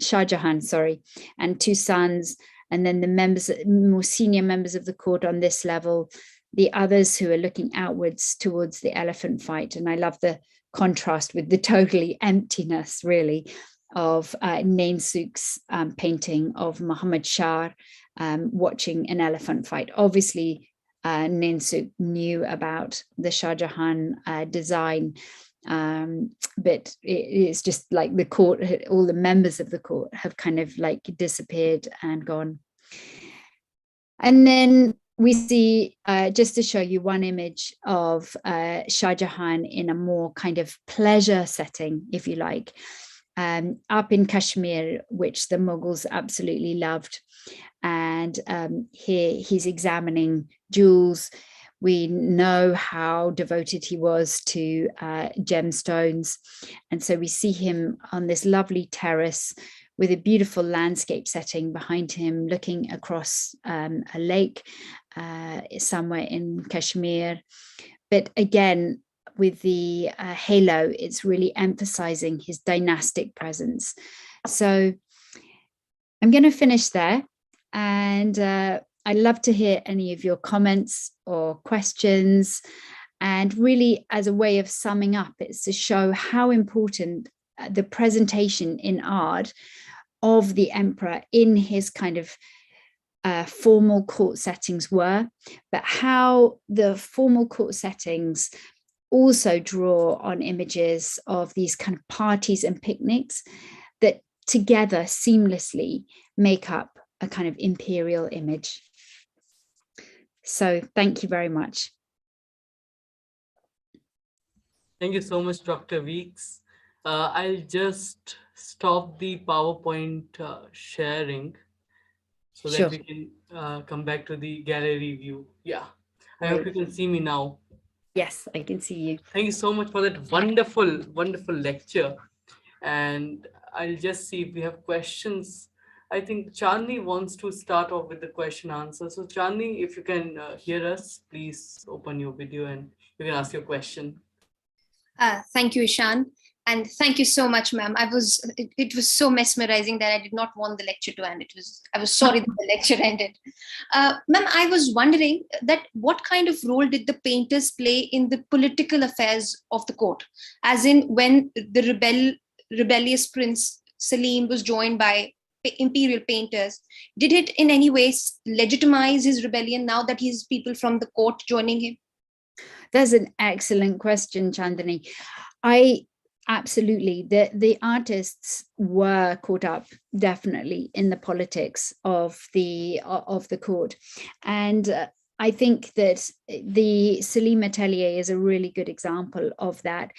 Shah Jahan, sorry, and two sons, and then the more senior members of the court on this level, the others who are looking outwards towards the elephant fight. And I love the contrast with the totally emptiness, really, of Nain Sook's painting of Muhammad Shah watching an elephant fight. Obviously, Nain Sook knew about the Shah Jahan design, but it's just like the court, all the members of the court have kind of like disappeared and gone. And then we see, just to show you one image of Shah Jahan in a more kind of pleasure setting, if you like, up in Kashmir, which the Mughals absolutely loved. And here he's examining jewels. We know how devoted he was to gemstones. And so we see him on this lovely terrace with a beautiful landscape setting behind him, looking across a lake somewhere in Kashmir. But again, with the halo, it's really emphasizing his dynastic presence. So I'm going to finish there. And I'd love to hear any of your comments or questions. And really, as a way of summing up, it's to show how important the presentation in art of the emperor in his kind of formal court settings were, but how the formal court settings also draw on images of these kind of parties and picnics that together seamlessly make up a kind of imperial image. So thank you very much. Thank you so much, Dr. Weekes. I'll just stop the PowerPoint sharing so that we can come back to the gallery view. Yeah, I hope you can see me now. Yes, I can see you. Thank you so much for that wonderful, wonderful lecture. And I'll just see if we have questions. I think Chandni wants to start off with the question answer. So Chandni, if you can hear us, please open your video and you can ask your question. Thank you, Ishan. And thank you so much, ma'am. It was so mesmerizing that I did not want the lecture to end. I was sorry that the lecture ended. Ma'am, I was wondering that what kind of role did the painters play in the political affairs of the court? As in when the rebellious Prince Salim was joined by imperial painters, did it in any way legitimize his rebellion now that he's people from the court joining him? That's an excellent question, Chandni. Absolutely. The artists were caught up definitely in the politics of the court. And I think that the Salim Atelier is a really good example of that,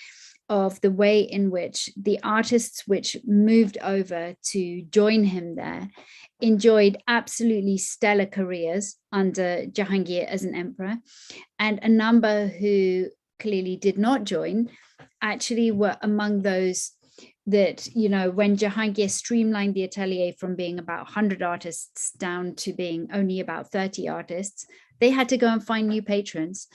of the way in which the artists which moved over to join him there enjoyed absolutely stellar careers under Jahangir as an emperor, and a number who clearly did not join actually were among those that, you know, when Jahangir streamlined the atelier from being about 100 artists down to being only about 30 artists, they had to go and find new patrons.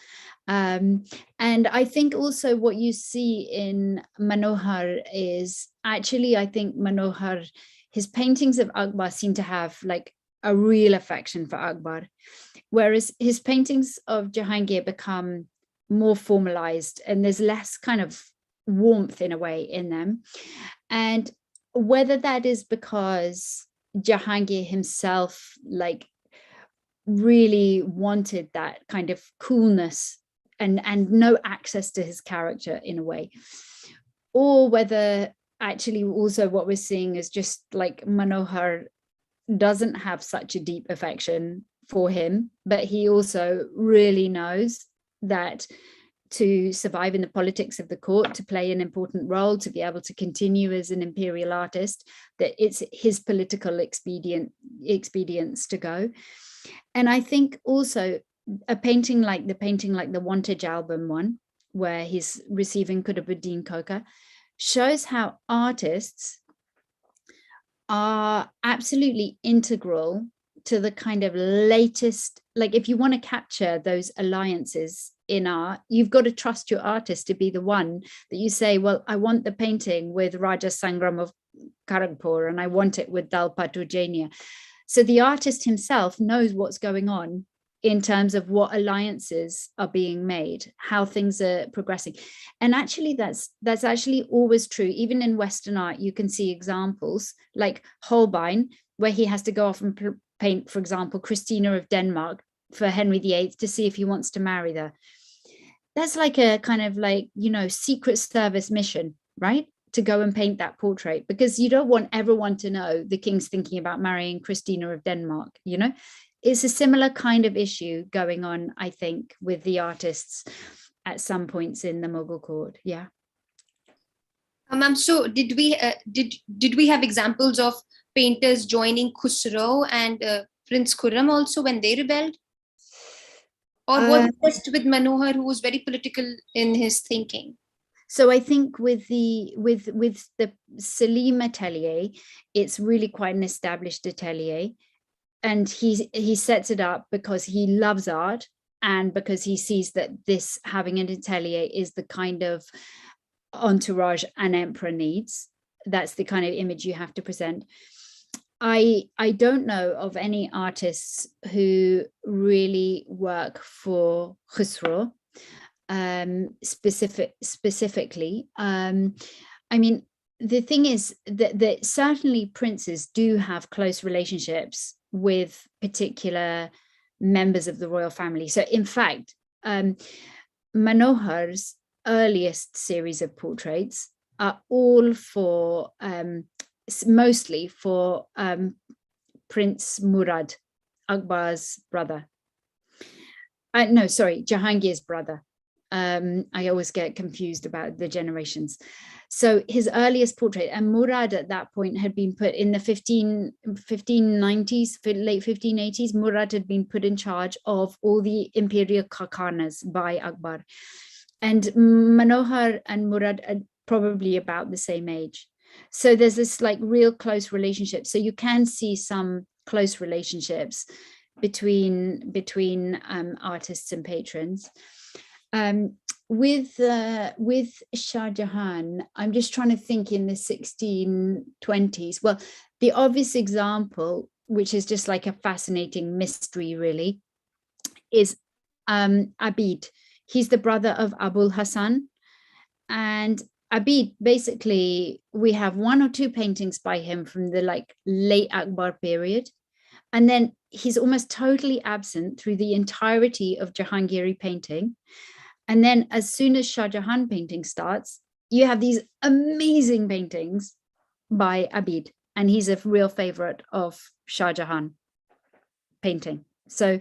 And I think also what you see in Manohar is actually, I think Manohar, his paintings of Akbar seem to have like a real affection for Akbar, whereas his paintings of Jahangir become more formalized and there's less kind of warmth in a way in them. And whether that is because Jahangir himself like really wanted that kind of coolness and no access to his character in a way, or whether actually also what we're seeing is just like Manohar doesn't have such a deep affection for him, but he also really knows that to survive in the politics of the court, to play an important role, to be able to continue as an imperial artist, that it's his political expedience to go. And I think also a painting like the Wantage album one, where he's receiving Qutbuddin Khoka, shows how artists are absolutely integral to the kind of latest, like if you want to capture those alliances in art, you've got to trust your artist to be the one that you say, well, I want the painting with Raja Sangram of Kharagpur and I want it with Dalpatu Jainia. So the artist himself knows what's going on in terms of what alliances are being made, how things are progressing. And actually that's actually always true. Even in Western art, you can see examples like Holbein, where he has to go off and paint, for example, Christina of Denmark for Henry VIII to see if he wants to marry her. That's like a kind of like, you know, Secret Service mission, right? To go and paint that portrait, because you don't want everyone to know the king's thinking about marrying Christina of Denmark, you know? It's a similar kind of issue going on, I think, with the artists at some points in the Mughal court. Yeah. Ma'am, so did we have examples of painters joining Khusro and Prince Khurram also when they rebelled? Or was it just with Manohar, who was very political in his thinking? So I think with the Salim atelier, it's really quite an established atelier, and he sets it up because he loves art and because he sees that this having an atelier is the kind of entourage an emperor needs. That's the kind of image you have to present. I don't know of any artists who really work for Khusro specifically. I mean, the thing is that certainly princes do have close relationships with particular members of the royal family. So in fact, Manohar's earliest series of portraits are all for mostly for Prince Murad, Akbar's brother. No, sorry, Jahangir's brother. I always get confused about the generations. So his earliest portrait, and Murad at that point had been put in the 1590s, late 1580s, Murad had been put in charge of all the imperial khakanas by Akbar. And Manohar and Murad are probably about the same age. So there's this like real close relationship. So you can see some close relationships between artists and patrons. With Shah Jahan, I'm just trying to think in the 1620s. Well, the obvious example, which is just like a fascinating mystery really, is Abid. He's the brother of Abul Hassan. And Abid, basically, we have one or two paintings by him from the like late Akbar period. And then he's almost totally absent through the entirety of Jahangiri painting. And then as soon as Shah Jahan painting starts, you have these amazing paintings by Abid. And he's a real favorite of Shah Jahan painting. So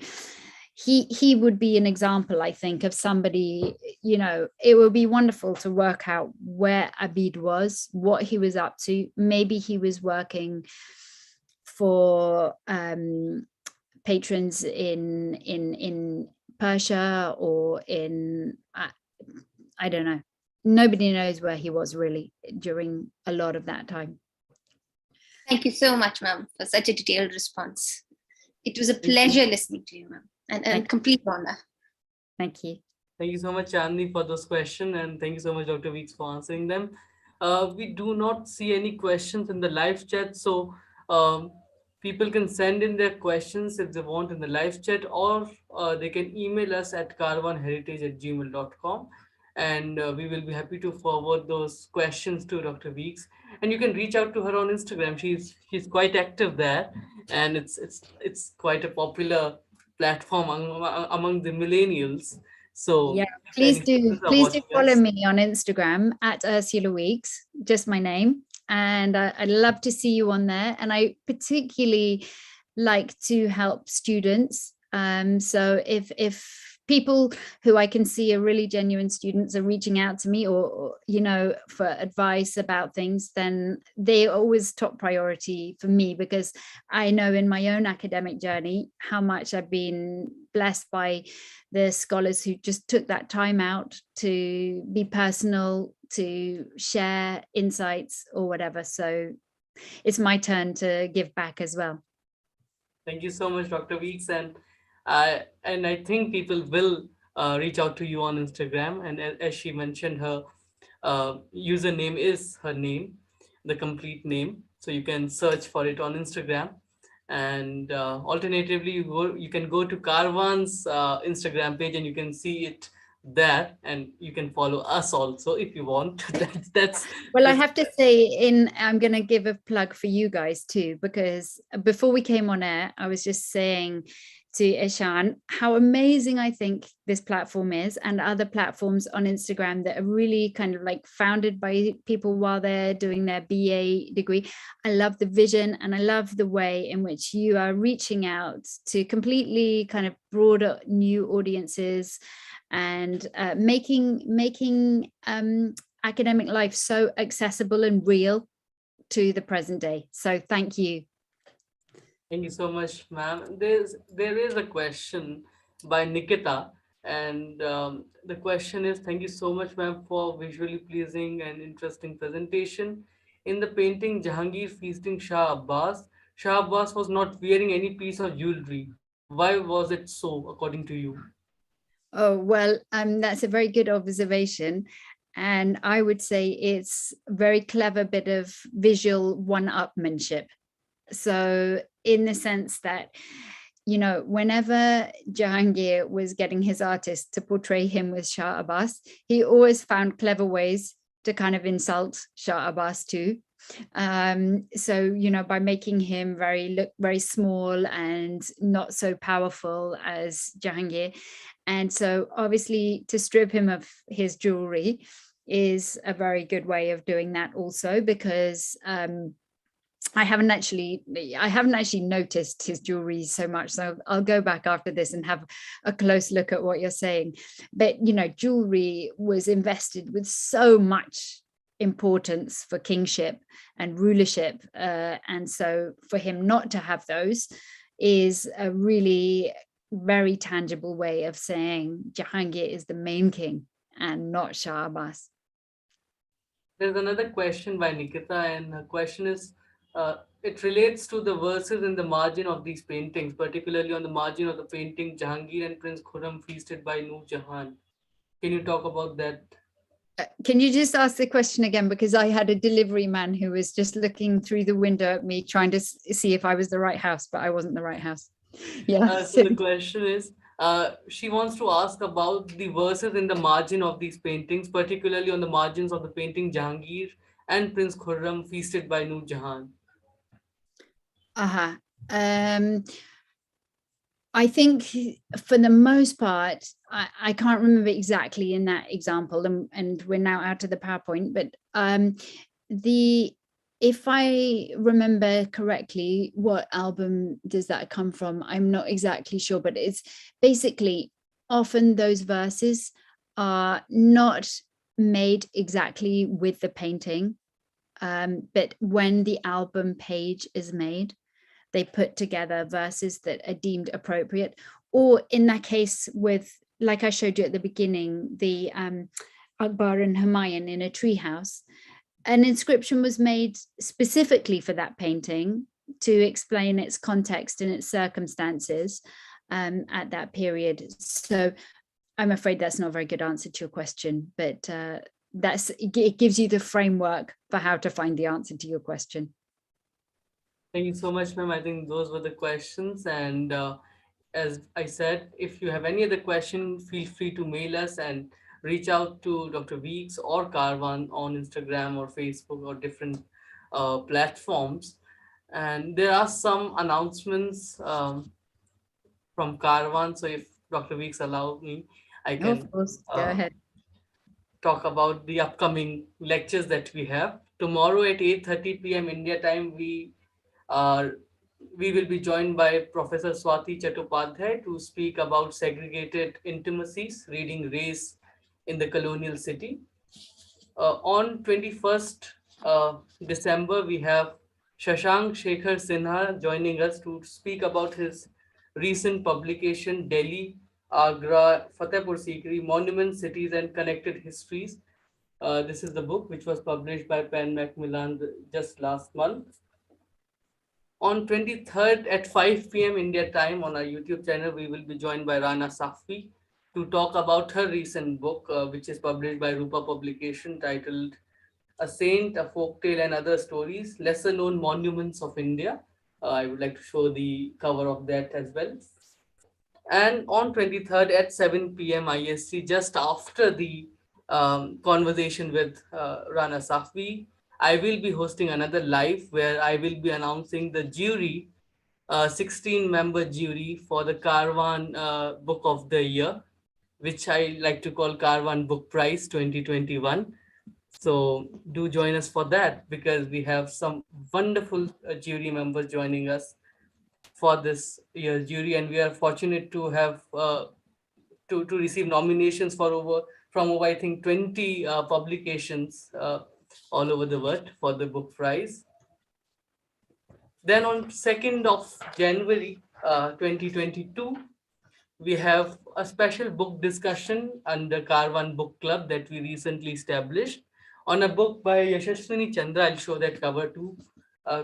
he would be an example, I think, of somebody, you know, it would be wonderful to work out where Abid was, what he was up to. Maybe he was working for patrons in Persia or in, I don't know. Nobody knows where he was really during a lot of that time. Thank you so much, ma'am, for such a detailed response. It was a pleasure listening to you, ma'am, and a complete honor. Thank you. Thank you so much, Chandni, for those questions, and thank you so much, Dr. Weekes, for answering them. We do not see any questions in the live chat, so people can send in their questions if they want in the live chat, or they can email us at caravanheritage@gmail.com, and we will be happy to forward those questions to Dr. Weekes. And you can reach out to her on Instagram. She's quite active there, and it's quite a popular platform among the millennials. So yeah, if please any do students are watching follow us, me on Instagram at Ursula Weekes, just my name. And I'd love to see you on there. And I particularly like to help students. So if people who I can see are really genuine students are reaching out to me or you know, for advice about things, then they're always top priority for me, because I know in my own academic journey how much I've been blessed by the scholars who just took that time out to be personal, to share insights or whatever. So it's my turn to give back as well. thank you so much, Dr. Weekes, and I think people will reach out to you on Instagram. And as she mentioned, her username is her name. the complete name. So you can search for it on Instagram. And alternatively, you can go to Carvan's Instagram page and you can see it there, and you can follow us also if you want. Well, I That's have to say, I'm going to give a plug for you guys too, because before we came on air, I was just saying to Ishan how amazing I think this platform is, and other platforms on Instagram that are really kind of like founded by people while they're doing their BA degree. I love the vision, and I love the way in which you are reaching out to completely kind of broader new audiences, and making academic life so accessible and real to the present day. So thank you. Thank you so much, ma'am. There is a question by Nikita, and the question is, thank you so much, ma'am, for visually pleasing and interesting presentation. In the painting Jahangir feasting Shah Abbas was not wearing any piece of jewelry. Why was it so, according to you? Oh, well, that's a very good observation. And I would say it's a very clever bit of visual one-upmanship. So in the sense that, you know, whenever Jahangir was getting his artists to portray him with Shah Abbas, he always found clever ways to kind of insult Shah Abbas too. So, you know, by making him look very small and not so powerful as Jahangir. And so obviously to strip him of his jewelry is a very good way of doing that also, because I haven't actually noticed his jewelry so much. So I'll go back after this and have a close look at what you're saying. But, you know, jewelry was invested with so much importance for kingship and rulership. And so for him not to have those is a really very tangible way of saying Jahangir is the main king and not Shah Abbas. There's another question by Nikita, and her question is, it relates to the verses in the margin of these paintings, particularly on the margin of the painting Jahangir and Prince Khurram feasted by Noor Jahan. Can you talk about that? Can you just ask the question again? Because I had a delivery man who was just looking through the window at me, trying to see if I was the right house, but I wasn't the right house. Yeah. So the question is, she wants to ask about the verses in the margin of these paintings, particularly on the margins of the painting Jahangir and Prince Khurram feasted by Noor Jahan. Uh-huh. I think for the most part, I can't remember exactly in that example, and we're now out of the PowerPoint, but if I remember correctly, what album does that come from? I'm not exactly sure, but it's basically often those verses are not made exactly with the painting, but when the album page is made, they put together verses that are deemed appropriate, or in that case with, like I showed you at the beginning, the Akbar and Humayun in a treehouse, an inscription was made specifically for that painting to explain its context and its circumstances at that period. So I'm afraid that's not a very good answer to your question, but it gives you the framework for how to find the answer to your question. Thank you so much, ma'am. I think those were the questions. And as I said, if you have any other question, feel free to mail us and reach out to Dr. Weekes or Carvan on Instagram or Facebook or different platforms. And there are some announcements from Carvan. So if Dr. Weekes allow me, I Oh, of can course, go ahead. talk about the upcoming lectures that we have. Tomorrow at 8:30 p.m. India time, uh, we will be joined by Professor Swati Chattopadhyay to speak about segregated intimacies, reading race in the colonial city. On 21st December, we have Shashank Shekhar Sinha joining us to speak about his recent publication, Delhi, Agra, Fatehpur Sikri, Monuments, Cities and Connected Histories. This is the book which was published by Penn Macmillan just last month. On 23rd at 5 p.m. India time on our YouTube channel, we will be joined by Rana Safwi to talk about her recent book, which is published by Rupa Publication titled a saint, a folktale, and other stories, lesser known monuments of India. I would like to show the cover of that as well. And on 23rd at 7 p.m. IST, just after the conversation with Rana Safvi, I will be hosting another live where I will be announcing the jury, 16-member jury for the Carvan Book of the Year, which I like to call Carvan Book Prize 2021. So do join us for that, because we have some wonderful jury members joining us for this year's jury, and we are fortunate to have to receive nominations for over I think 20 publications all over the world for the book prize. Then on 2nd of January 2022, we have a special book discussion under Carvan Book Club that we recently established on a book by Yashaswini Chandra. I'll show that cover too,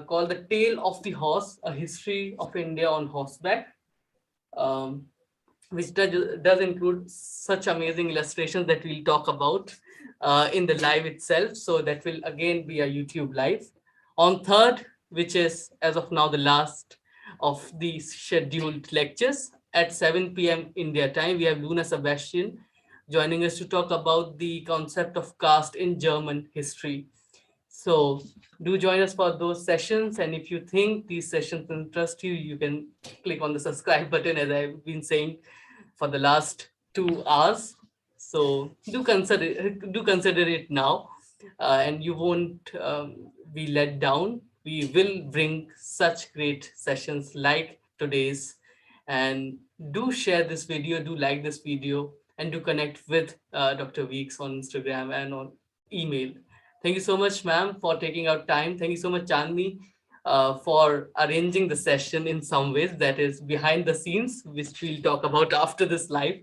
called The Tale of the Horse, A History of India on Horseback, um, which does include such amazing illustrations that we'll talk about in the live itself. So that will again be a YouTube live. On 3rd, which is as of now the last of these scheduled lectures, at 7 p.m. India time, we have Luna Sebastian joining us to talk about the concept of caste in German history. So do join us for those sessions. And if you think these sessions interest you, you can click on the subscribe button, as I've been saying for the last 2 hours. So do consider it now, and you won't be let down. We will bring such great sessions like today's. And do share this video, do like this video, and do connect with Dr. Weekes on Instagram and on email. Thank you so much, ma'am, for taking out time. Thank you so much, Chandni, for arranging the session in some ways, that is behind the scenes, which we'll talk about after this live.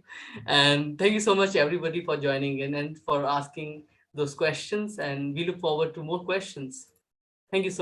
And thank you so much, everybody, for joining in and for asking those questions. And we look forward to more questions. Thank you so much.